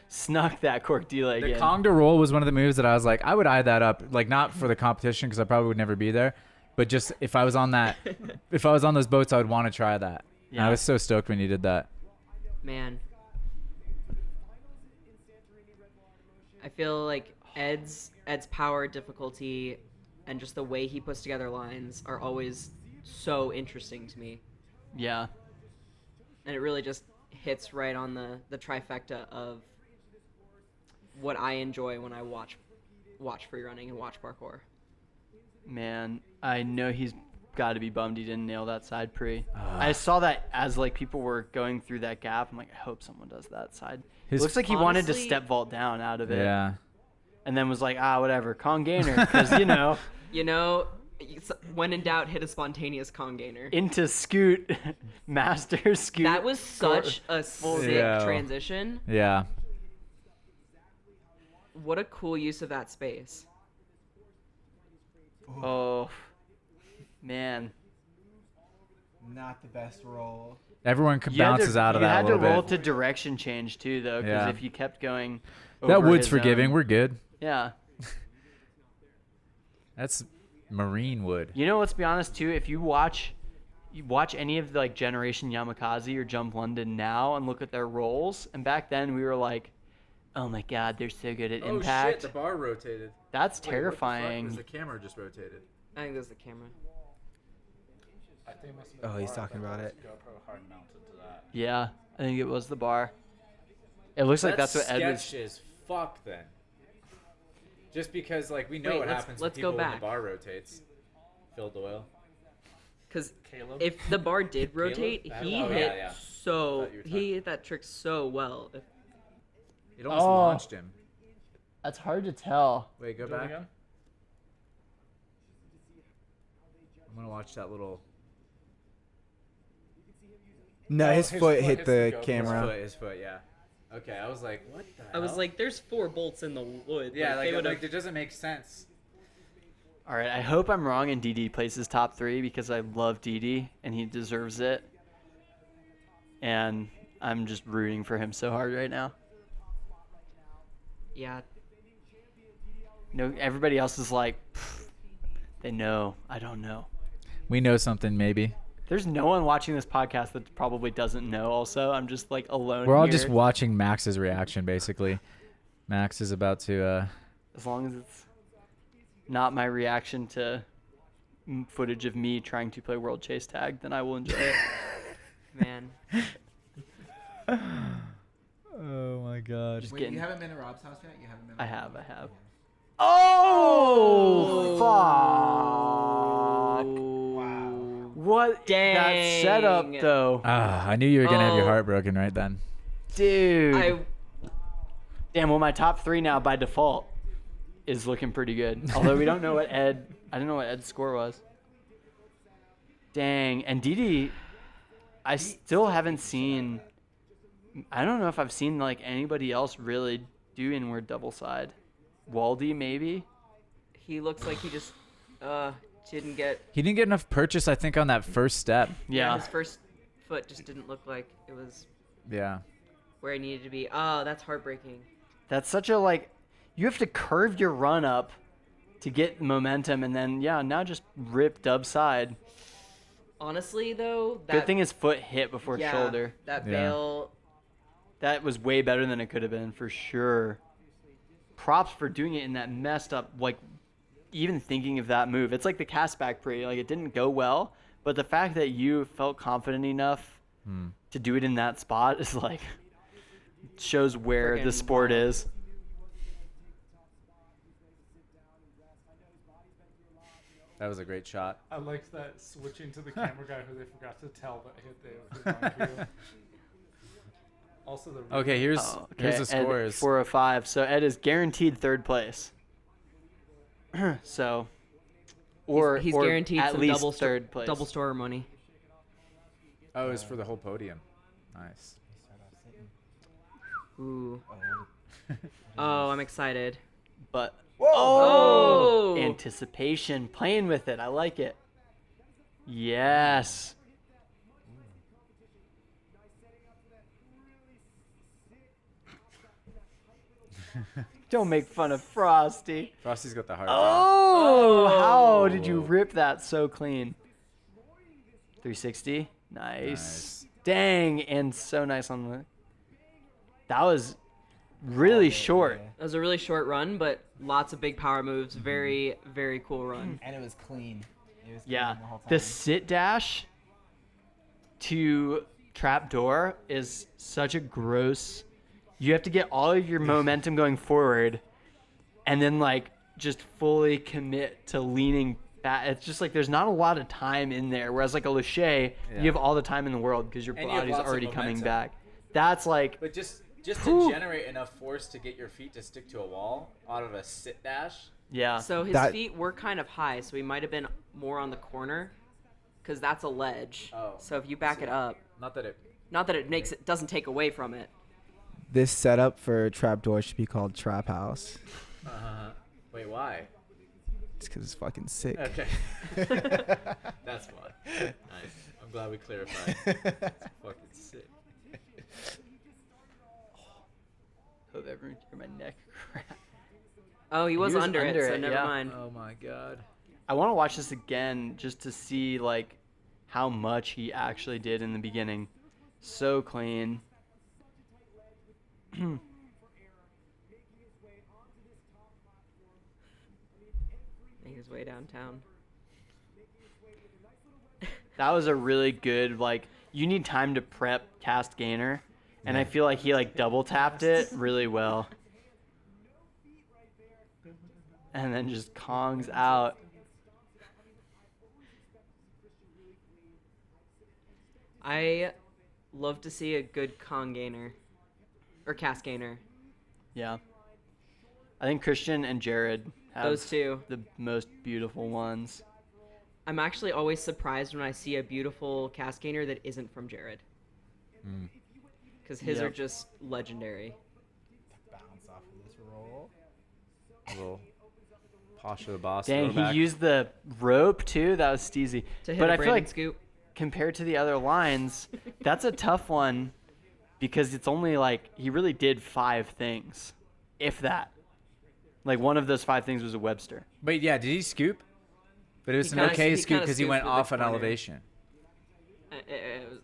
Snuck that cork D-leg The in. Kong to roll was one of the moves that I was like, I would eye that up, like not for the competition because I probably would never be there, but just if I was on that, if I was on those boats, I would want to try that. And I Yeah. was so stoked when you did that. Man. I feel like Ed's power, difficulty, and just the way he puts together lines are always so interesting to me. Yeah. And it really just hits right on the trifecta of what I enjoy when I watch free running and watch parkour. Man, I know he's got to be bummed he didn't nail that side pre. I saw that as like people were going through that gap. I'm like, I hope someone does that side. It looks like he wanted to Honestly- step vault down out of it. Yeah. And then was like, whatever, Kong Gainer, because You know, when in doubt, hit a spontaneous Kong Gainer. into scoot, master scoot. That was such a sick Yeah. transition. Yeah. What a cool use of that space. Oh, man. Not the best roll. Everyone bounces out of that a You had little to roll bit. to direction change too, though, because Yeah. if you kept going, That over wood's his forgiving. own- We're good. Yeah. That's marine wood. You know, let's be honest too. If you watch any of the like Generation Yamakaze or Jump London now and look at their rolls, and back then we were like, oh my god, they're so good at impact. bar rotated. That's terrifying. camera just rotated. I think that's the camera. I think it must have Oh, been he's bar, talking but about it's it. GoPro hard mounted to that. Yeah, I think it was the bar. It looks like that's what Ed was. as fuck then. Just because like we know Wait, what let's- happens let's when go people when back. the bar rotates. Phil Doyle. Because Caleb? if the bar did rotate, Caleb? he Oh, hit yeah. so Thought you were he talking- hit that trick so well. It almost Oh. launched him. That's hard to tell. Wait, go Do it back. again? I'm gonna watch that little. No, Oh, his his foot foot hit hits the the GoPro. camera. His foot, yeah. Okay, I was like, what the I was hell? like, "There's 4 bolts in the wood." yeah, they would it doesn't make sense. All right, I hope I'm wrong and DD plays his top 3 because I love DD and he deserves it. And I'm just rooting for him so hard right now. Yeah, No, everybody else is like, "Pfft, they know. I don't know. We know something, maybe. There's no one watching this podcast that probably doesn't know. Also, I'm just like alone. We're all here. just watching Max's reaction, basically. Max is about to. As long as it's not my reaction to footage of me trying to play World Chase Tag, then I will enjoy it. man. Oh my god. Just getting. haven't been to Rob's house yet? You haven't been. I have. Oh, fuck! Wow. What? That Dang. setup, though, I knew you were gonna have your Oh. heart broken right then. dude. Damn. Well, my top 3 now by default is looking pretty good. Although we don't know what Ed. I don't know what Ed's score was. Dang. And Didi. I still haven't seen. I don't know if I've seen like anybody else really do inward double side. Waldy maybe. He looks like he just didn't get. He didn't get enough purchase, I think, on that first step. Yeah. His first foot just didn't look like it was Yeah. where he needed to be. Oh, that's heartbreaking. That's such a like. You have to curve your run up to get momentum, and then now just rip dub side. Honestly, though, that Good thing his foot hit before shoulder. That Yeah. bail. That was way better than it could have been for sure. Props for doing it in that messed up, like, even thinking of that move. It's like the cast back pre, like it didn't go well, but the fact that you felt confident enough to do it in that spot is like shows where the Friggin' sport wild. is. That was a great shot. I liked that switching to the camera guy who they forgot to tell that hit they was on cue. Also the Okay, here's Okay, the scores. 405. So Ed is guaranteed third place. So, or he's or guaranteed at some least double third place. double store money. Oh, it's for the whole podium. Nice. Ooh. Oh, I'm excited. But Oh! anticipation, playing with it. I like it. Yes. Don't make fun of Frosty. Frosty's got the hard job. Oh, how Oh. did you rip that so clean? 360. Nice. Dang, and so nice on the. That was really short. That was a really short run, but lots of big power moves. Very, very cool run. And it was clean. It was clean Yeah, the whole time. the sit dash to trap door is such a gross. You have to get all of your momentum going forward, and then like just fully commit to leaning back. It's just like there's not a lot of time in there. Whereas like a Lachey, Yeah. you have all the time in the world because your And you have body's lots of already coming momentum. back. That's like But just to Whew. generate enough force to get your feet to stick to a wall out of a sit dash. yeah. So his That- feet were kind of high, so he might have been more on the corner, because that's a ledge. Oh. So if you back it up, Not that it. not that it makes it doesn't take away from it. This setup for trapdoor should be called Trap House. Wait, why? Just because it's fucking sick. Okay. That's why. Nice. I'm glad we clarified. It's fucking sick. Hope everyone hear my neck crack. Oh, he was, was under, under it, so it, never yeah. mind. Oh my god. I want to watch this again just to see like how much he actually did in the beginning. So clean. Make his way downtown. That was a really good like you need time to prep cast gainer, and I feel like he like double tapped it really well. And then just Kongs out. I love to see a good Kong gainer. Or cast gainer. Yeah. I think Christian and Jared have Those two. the most beautiful ones. I'm actually always surprised when I see a beautiful cast gainer that isn't from Jared. Because his Yep. are just legendary. Bounce off of this roll. A little Pasha the boss. Dang, throwback. he used the rope too. That was steezy. To hit But a I feel Brandon like scoop. compared to the other lines, that's a tough one because it's only like he really did 5 things, if that. Like one of those 5 things was a Webster. Wait, yeah, did he scoop? But it was He an kinda- okay he scoop kinda because he scooped went with the off an corner. elevation.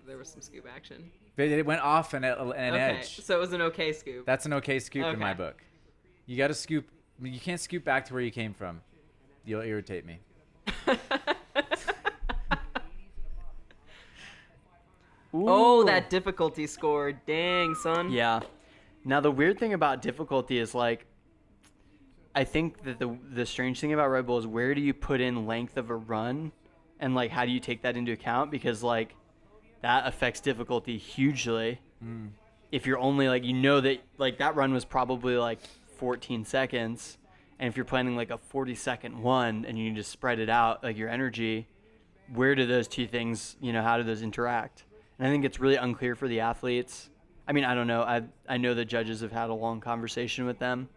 There was some scoop action. But it went off an Okay, edge. so it was an okay scoop. That's an okay scoop in my Okay. book. You got to scoop. You can't scoop back to where you came from. You'll irritate me. Oh, Ooh. that difficulty score. Dang, son. Yeah. Now the weird thing about difficulty is like I think that the strange thing about Red Bull is where do you put in length of a run and like how do you take that into account because like that affects difficulty hugely. If you're only like you know that like that run was probably like 14 seconds and if you're planning like a 40-second one and you need to spread it out like your energy, where do those two things, you know, how do those interact? And And I think it's really unclear for the athletes. I mean, I don't know. I know the judges have had a long conversation with them.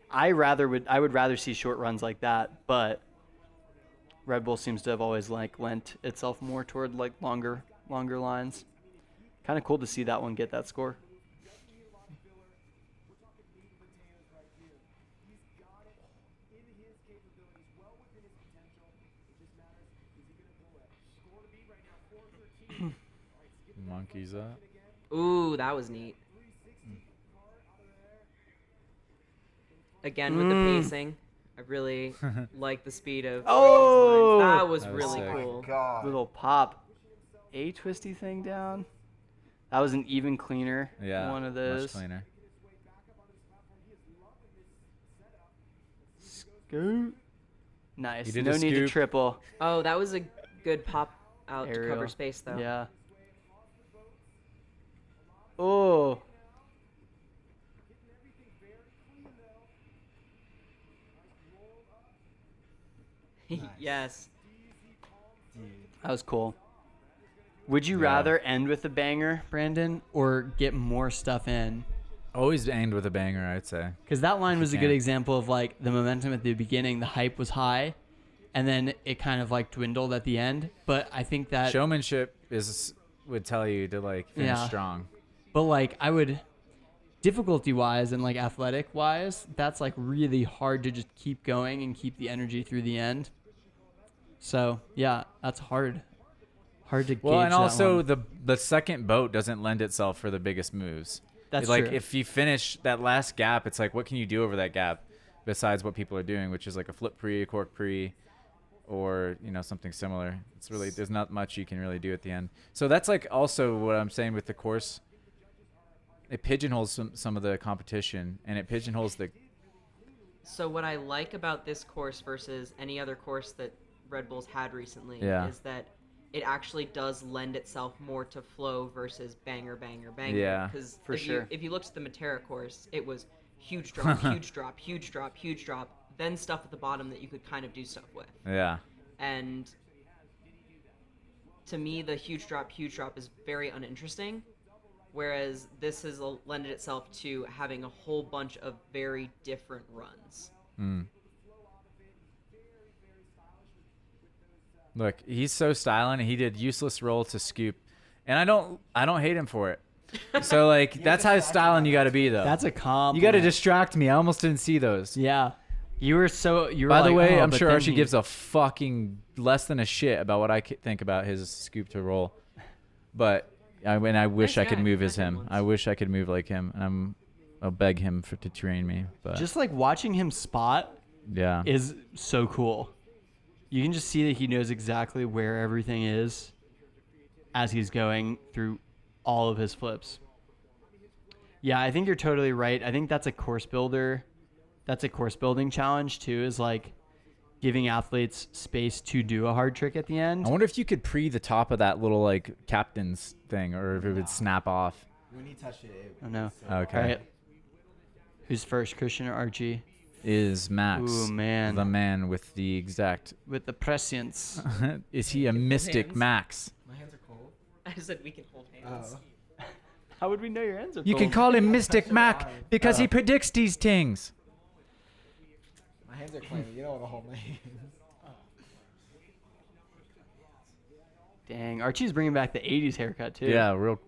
I would rather see short runs like that, but Red Bull seems to have always like lent itself more toward like longer lines. Kind of cool to see that one get that score. Monkeys up. Ooh, that was neat. Again with the pacing, I really like the speed of. Oh! That was That was really sick. cool. Little pop, a twisty thing down. That was an even cleaner. Yeah. One of Much those. cleaner. Scoot. Nice. He did No a need to scoop. triple. Oh, that was a good pop out to Aerial. cover space though. Yeah. Oh. Yes. That was cool. Would you Yeah. rather end with a banger, Brandon, or get more stuff in? Always end with a banger, I'd say. Because that line If was you a good can. example of like the momentum at the beginning, the hype was high, and then it kind of like dwindled at the end. But I think that, Showmanship would tell you to like finish Yeah. strong. but like I would, difficulty wise and like athletic wise, that's like really hard to just keep going and keep the energy through the end. So yeah, that's hard. Hard to Well, gauge and that also one. the second boat doesn't lend itself for the biggest moves. That's like true. if you finish that last gap, it's like what can you do over that gap besides what people are doing, which is like a flip pre, a cork pre, or something similar. It's really there's not much you can really do at the end. So that's like also what I'm saying with the course. It pigeonholes some of the competition, and it pigeonholes the So what I like about this course versus any other course that Red Bull's had recently Yeah. is that it actually does lend itself more to flow versus banger. Yeah, Because for sure. if you looked at the Matera course, it was huge drop, huge drop, huge drop, huge drop, then stuff at the bottom that you could kind of do stuff with. yeah. And to me, the huge drop is very uninteresting. Whereas this has lended itself to having a whole bunch of very different runs. Look, he's so styling. He did useless roll to scoop, and I don't hate him for it. So like that's how styling you got to be though. That's a compliment. You got to distract me. I almost didn't see those. Yeah. You were By the like, way, oh, I'm but sure then Archie he- gives a fucking less than a shit about what I think about his scoop to roll. But I wish Nice I could guy. move as I've had him. ones. I wish I could move like him. And I'll beg him to train me. But Just like watching him spot yeah, is so cool. You can just see that he knows exactly where everything is as he's going through all of his flips. Yeah, I think you're totally right. I think that's a course builder. That's a course building challenge too, is like giving athletes space to do a hard trick at the end. I wonder if you could pre the top of that little like captain's thing, or if it would snap off. When he touched it, I don't know. Okay. All right. Who's first, Christian or Archie? Is Max Ooh, man. the man with the exact? With the prescience. Is he a mystic hands. Max? my hands are cold. I said we can hold hands. Oh. How would we know your hands are You can call him Mystic Mac because he predicts these things. My hands are clammy. You don't want to hold my hands. Dang, Archie's bringing back the 80s haircut too. Yeah, real.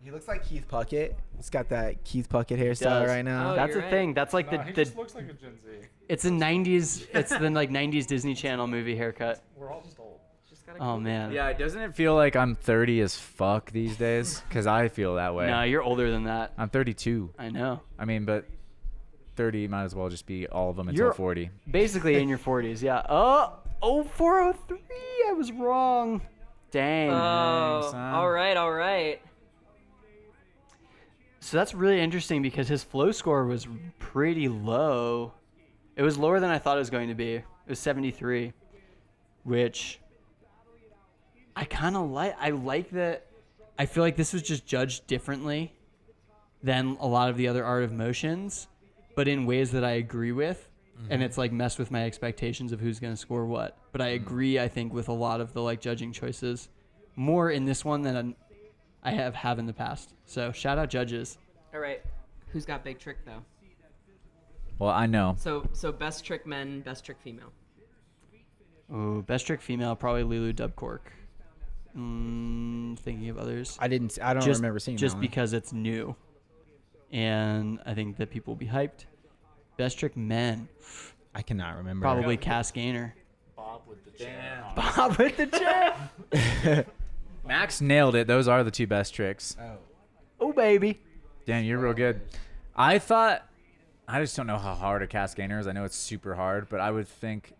He looks like Keith Puckett. He's got that Keith Puckett hairstyle does. right now. Oh, That's you're the right. thing. That's like No, he the just looks like a Gen Z. it's a 90s it's the like 90s Disney Channel movie haircut. We're all just old. Just gotta Oh man. Yeah, doesn't it feel like I'm 30 as fuck these days? Because I feel that way. No, you're older than that. I'm 32. I know. I mean, but 30 might as well just be all of them until You're- 40. Basically in your 40s, yeah. Oh, 403. I was wrong. Dang. Oh, son. all right. So that's really interesting because his flow score was pretty low. It was lower than I thought it was going to be. It was 73, which I kind of like. I like that. I feel like this was just judged differently than a lot of the other Art of Motions, but in ways that I agree with. And it's like messed with my expectations of who's going to score what. But I agree, I think, with a lot of the like judging choices more in this one than I have in the past. So shout out judges. All right. Who's got big trick though? Well, I know. So best trick men, best trick female. Ooh, best trick female, probably Lulu Dubcork. Thinking of others. I don't remember seeing just that one. because it's new, and I think that people will be hyped. Best trick men, I cannot remember. probably Cass Gainer. Bob with the chair. Bob with the chair. Max nailed it. Those are the two best tricks. Oh baby. Damn, you're real good. I just don't know how hard a cast gainer is. I know it's super hard, but I would think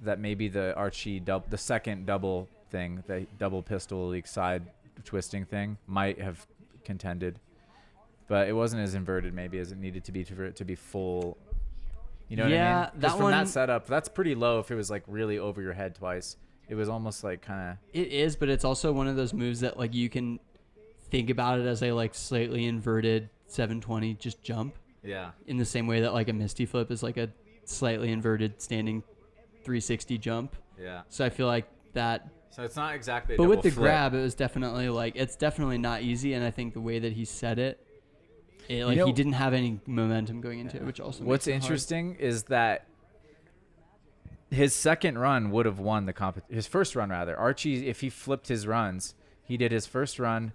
that maybe the Archie the second double thing, the double pistol leak side twisting thing, might have contended, but it wasn't as inverted maybe as it needed to be for it to be full. You know what I mean? Yeah, Just that from one- that setup, that's pretty low. If it was like really over your head twice, it was almost like kind of. It is, but it's also one of those moves that like you can think about it as a like slightly inverted 720 just jump, Yeah. in the same way that like a Misty Flip is like a slightly inverted standing 360 jump. Yeah. So I feel like that. So it's not exactly. A But with double the flip. grab, it was definitely like it's definitely not easy, and I think the way that he said it, like know- he didn't have any momentum going into it, which also. What's makes it hard. interesting is that his second run would have won the his first run rather. Archie, if he flipped his runs, he did his first run,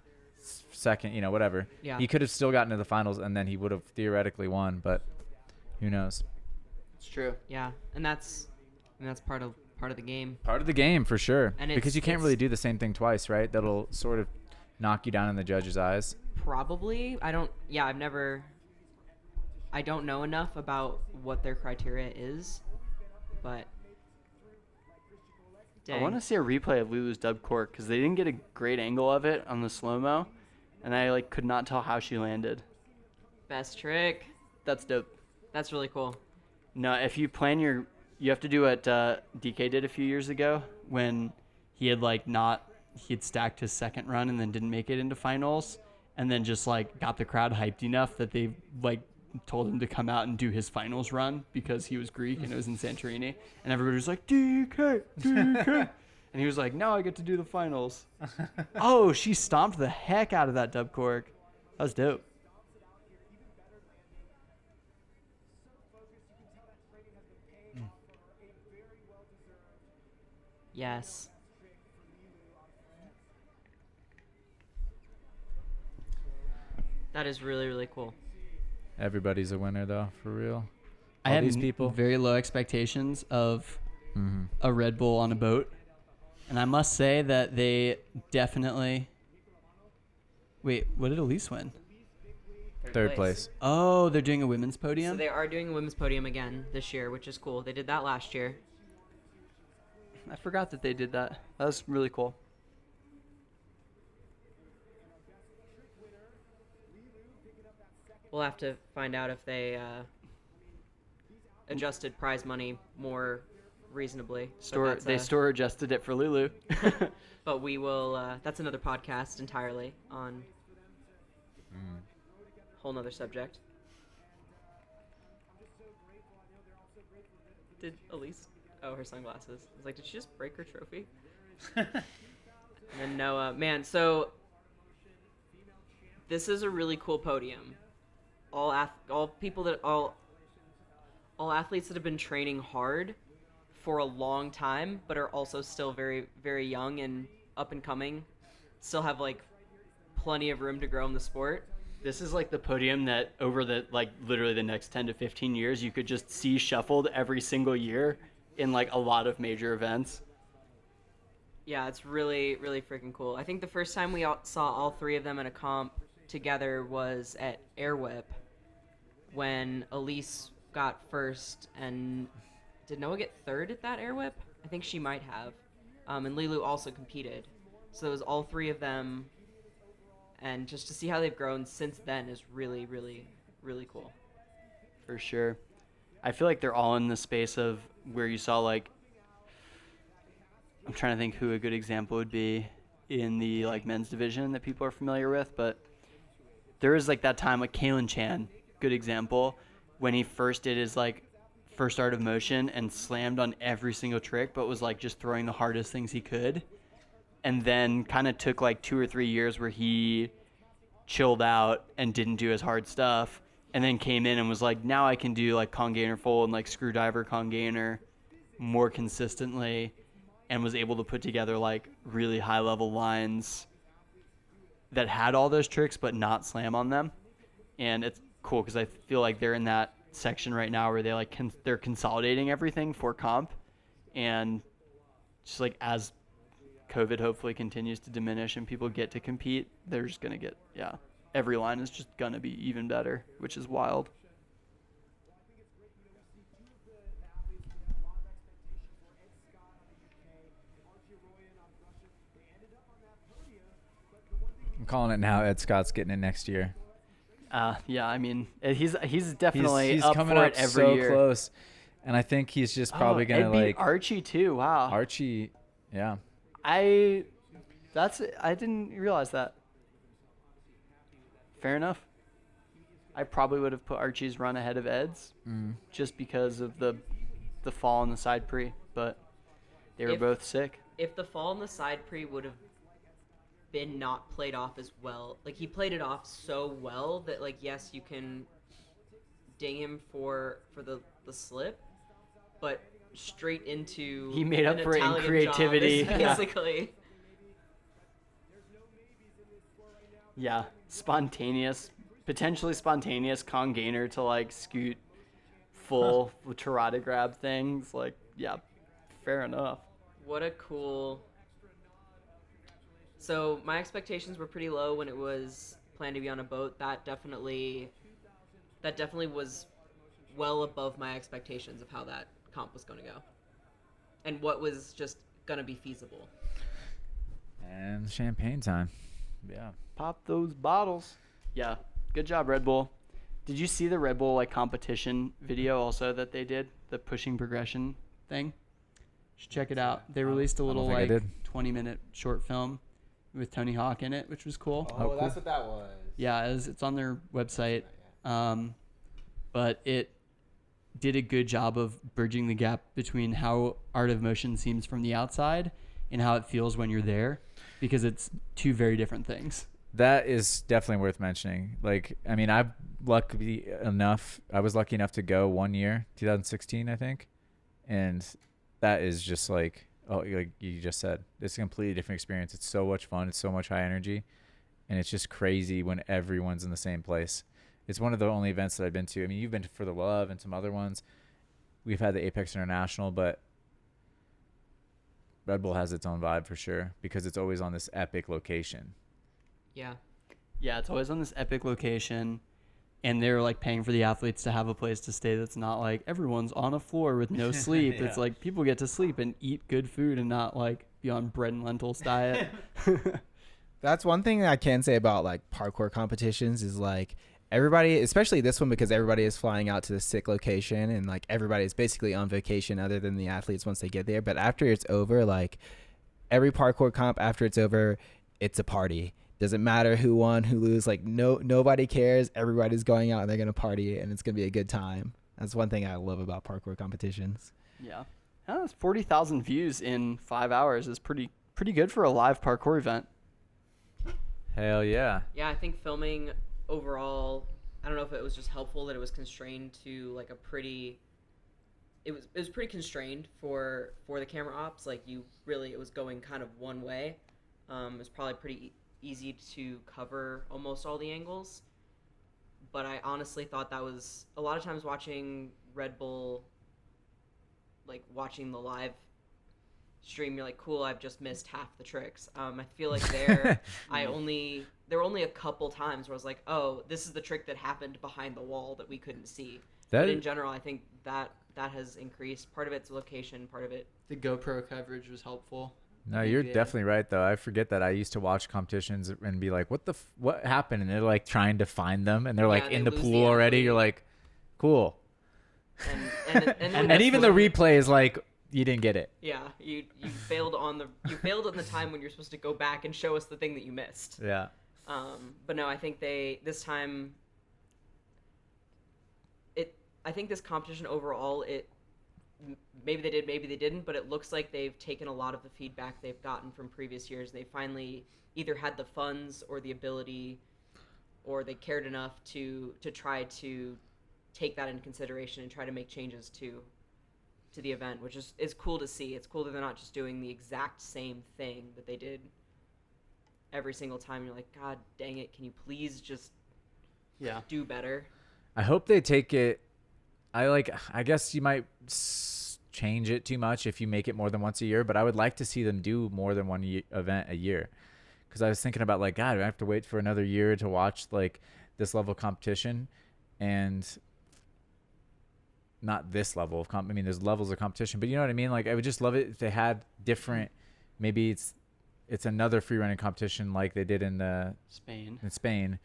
second, whatever. Yeah. He could have still gotten to the finals, and then he would have theoretically won. But who knows? It's true. Yeah, and that's part of the game. Part of the game for sure. And because you can't it's- really do the same thing twice, right? That'll sort of knock you down in the judge's eyes. Probably. I don't know enough about what their criteria is, but I want to see a replay of Lulu's dub cork because they didn't get a great angle of it on the slow mo, and I like could not tell how she landed. best trick. That's dope. That's really cool. No, if you plan you have to do what DK did a few years ago when he had he had stacked his second run and then didn't make it into finals, and then just like got the crowd hyped enough that they like told him to come out and do his finals run because he was Greek and it was in Santorini, and everybody was like DK, DK, and he was like, no, I get to do the finals. Oh, she stomped the heck out of that dub cork. That was dope. Yes. That is really, really cool. Everybody's a winner, though, for real. I All had these people. very low expectations of Mm-hmm. a Red Bull on a boat, and I must say that they definitely. Wait, what did Elise win? Third place. Oh, they're doing a women's podium. So they are doing a women's podium again this year, which is cool. They did that last year. I forgot that they did that. That was really cool. We'll have to find out if they adjusted prize money more reasonably. But that's, Store adjusted it for Lulu. But we will. That's another podcast entirely on whole nother subject. Did Elise? Oh, her sunglasses. I was like, did she just break her trophy? And then Noah, man. So this is a really cool podium. All athletes that have been training hard for a long time, but are also still very, very young and up and coming. Still have like plenty of room to grow in the sport. This is like the podium that over the literally the next 10 to 15 years you could just see shuffled every single year in like a lot of major events. Yeah, it's really, really freaking cool. I think the first time we saw all three of them in a comp together was at Air Whip when Elise got first, and did Noah get third at that Air Whip? I think she might have. And Lilu also competed. So it was all three of them, and just to see how they've grown since then is really, really, really cool. For sure. I feel like they're all in the space of where you saw like I'm trying to think who a good example would be in the like men's division that people are familiar with, but there is like that time like Kalen Chan, good example, when he first did his like first art of motion and slammed on every single trick, but was like just throwing the hardest things he could. and then kind of took like 2 or 3 years where he chilled out and didn't do as hard stuff, and then came in and was like, now I can do like con gainer full and like screwdriver con gainer more consistently, and was able to put together like really high level lines that had all those tricks but not slam on them. And it's cool because I feel like they're in that section right now where they like they're consolidating everything for comp, and just like as COVID hopefully continues to diminish and people get to compete, they're just gonna get every line is just gonna be even better, which is wild. I'm calling it now. Ed Scott's getting it next year. Yeah, I mean, he's definitely he's up coming for up it every so year. close, and I think he's just probably gonna Ed beat like Archie too. Wow. Archie. Yeah. I didn't realize that. Fair enough. I probably would have put Archie's run ahead of Ed's just because of the fall on the side pre, but they were both sick. If the fall on the side pre would have been not played off as well, like he played it off so well that like yes, you can ding him for the slip, but straight into He made up an for it in Italian creativity. job, basically. Yeah, potentially spontaneous con gainer to like scoot full Tirada grab things. Like, yeah, fair enough. What a cool. So my expectations were pretty low when it was planned to be on a boat. That definitely was well above my expectations of how that comp was going to go, and what was just going to be feasible. And champagne time. Yeah. Pop those bottles. Yeah, good job, Red Bull. Did you see the Red Bull like competition video also that they did, the pushing progression thing? You should check it out. They released a little think I like did. 20-minute short film with Tony Hawk in it, which was cool. Oh, that's what that was. Yeah, it's on their website. But it did a good job of bridging the gap between how Art of Motion seems from the outside and how it feels when you're there, because it's two very different things. That is definitely worth mentioning. Like, I mean, I was lucky enough to go 1 year, 2016, I think. And that is just like you just said, it's a completely different experience. It's so much fun. It's so much high energy. And it's just crazy when everyone's in the same place. It's one of the only events that I've been to. I mean, you've been to For the Love and some other ones. We've had the Apex International, but Red Bull has its own vibe for sure because it's always on this epic location. Yeah. Yeah, it's always on this epic location, and they're like paying for the athletes to have a place to stay that's not like everyone's on a floor with no sleep. Yeah. It's like people get to sleep and eat good food and not like be on bread and lentils diet. That's one thing I can say about like parkour competitions is like everybody, especially this one, because everybody is flying out to the sick location and like everybody is basically on vacation other than the athletes once they get there. But after it's over, like every parkour comp after it's over, it's a party. Doesn't matter who won, who lose. Like nobody cares. Everybody's going out and they're gonna party and it's gonna be a good time. That's one thing I love about parkour competitions. Yeah, that's 40,000 views in 5 hours is pretty good for a live parkour event. Hell yeah. Yeah, I think filming overall, I don't know if it was just helpful that it was constrained to like it was pretty constrained for the camera ops. Like it was going kind of one way. It was probably pretty easy to cover almost all the angles. But I honestly thought that was a lot of times watching Red Bull, like watching the live stream, you're like, cool, I've just missed half the tricks. I feel like there were only a couple times where I was like, oh, this is the trick that happened behind the wall that we couldn't see. But in general, I think that has increased. Part of it's location, part of it. The GoPro coverage was helpful. No, you're definitely right, though. I forget that I used to watch competitions and be like, what happened? And they're like trying to find them, and they're like in the pool already. You're like, cool. And even the replay is like, you didn't get it. Yeah, you failed on the time when you're supposed to go back and show us the thing that you missed. Yeah. But no, I think this time I think this competition overall, maybe they did, maybe they didn't, but it looks like they've taken a lot of the feedback they've gotten from previous years. They finally either had the funds or the ability, or they cared enough to try to take that into consideration and try to make changes to the event, which is cool to see. It's cool that they're not just doing the exact same thing that they did every single time. You're like, God dang it, can you please just do better? I hope they take it. I guess you might change it too much if you make it more than once a year, but I would like to see them do more than one event a year. Because I was thinking about like, God, I have to wait for another year to watch like this level of competition, and not this level of I mean, there's levels of competition, but you know what I mean? Like, I would just love it if they had different, maybe it's another free running competition like they did in Spain,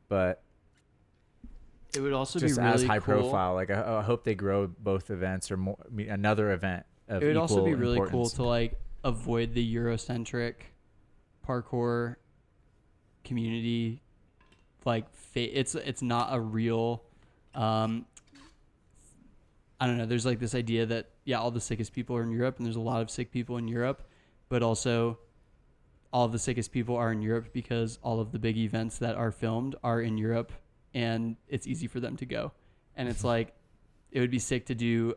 but it would also just be really as high cool. profile. Like, I hope they grow both events or more, another event of It would equal also be really cool importance. to like avoid the Eurocentric parkour community. Like, it's not a real. I don't know. There's like this idea that all the sickest people are in Europe, and there's a lot of sick people in Europe, but also all of the sickest people are in Europe because all of the big events that are filmed are in Europe, and it's easy for them to go. And it's like, it would be sick to do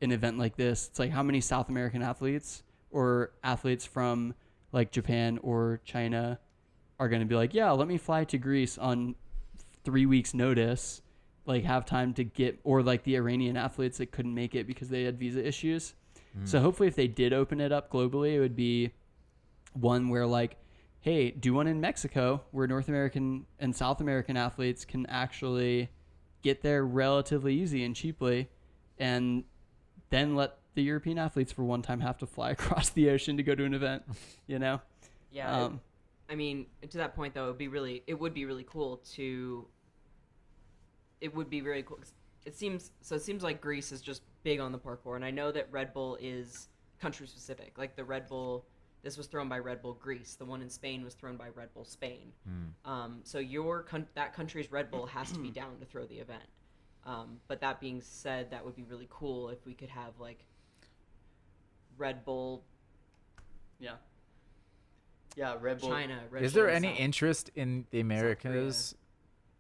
an event like this. It's like, how many South American athletes or athletes from like Japan or China are going to be like, let me fly to Greece on 3 weeks notice, like have time to get, or like the Iranian athletes that couldn't make it because they had visa issues. So hopefully if they did open it up globally, it would be one where like, hey, do one in Mexico where North American and South American athletes can actually get there relatively easy and cheaply, and then let the European athletes for one time have to fly across the ocean to go to an event, you know? Yeah. I mean, to that point though, it would be really cool to. It would be very cool. It seems like Greece is just big on the parkour, and I know that Red Bull is country specific. Like the Red Bull, this was thrown by Red Bull Greece. The one in Spain was thrown by Red Bull Spain. So that country's Red Bull has to be down to throw the event. But that being said, that would be really cool if we could have like Red Bull. Red Bull. China. Red Is Bull there any South- interest in the Americas,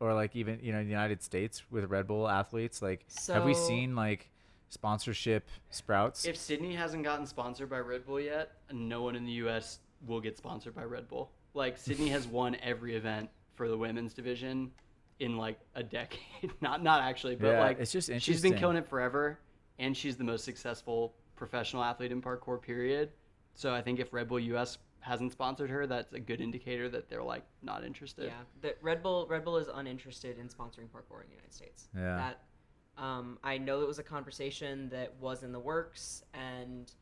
or like even the United States with Red Bull athletes? Like, have we So- seen like sponsorship sprouts? If Sydney hasn't gotten sponsored by Red Bull yet, no one in the U.S. will get sponsored by Red Bull. Like, Sydney has won every event for the women's division in like a decade. not actually, but like, it's just she's been interesting. killing it forever, and she's the most successful professional athlete in parkour, period. So I think if Red Bull US hasn't sponsored her, that's a good indicator that they're like not interested. Yeah, the Red Bull is uninterested in sponsoring parkour in the United States. Yeah. That I know it was a conversation that was in the works, and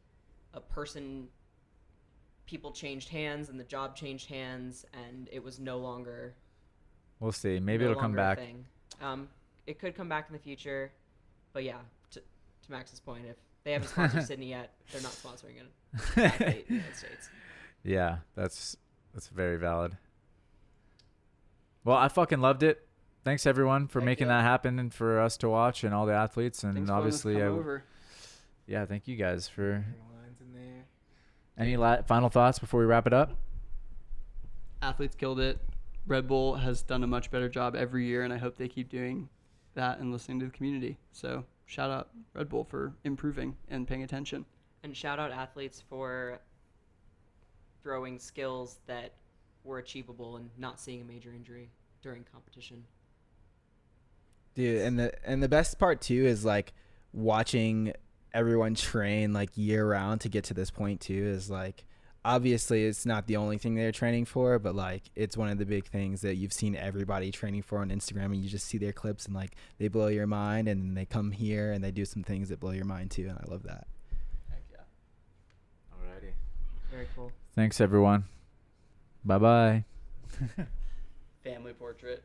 people changed hands, and the job changed hands, and it was no longer. We'll see. Maybe no it'll come longer a back. thing. It could come back in the future, but yeah, to Max's point, if they haven't sponsored Sydney yet, they're not sponsoring an athlete in the United States. Yeah, that's very valid. Well, I fucking loved it. Thanks everyone for Heck making yeah. that happen, and for us to watch, and all the athletes, and Thanks for letting us obviously, come over. yeah, thank you guys for. Lines in there. Any final thoughts before we wrap it up? Athletes killed it. Red Bull has done a much better job every year, and I hope they keep doing that and listening to the community. So shout out Red Bull for improving and paying attention. And shout out athletes for throwing skills that were achievable and not seeing a major injury during competition. Dude, and the best part too is like watching everyone train like year round to get to this point too. Is like, obviously it's not the only thing they're training for, but like it's one of the big things that you've seen everybody training for on Instagram, and you just see their clips and like they blow your mind, and then they come here and they do some things that blow your mind too, and I love that. Heck yeah. Alrighty. Very cool. Thanks everyone. Bye bye. Family portrait.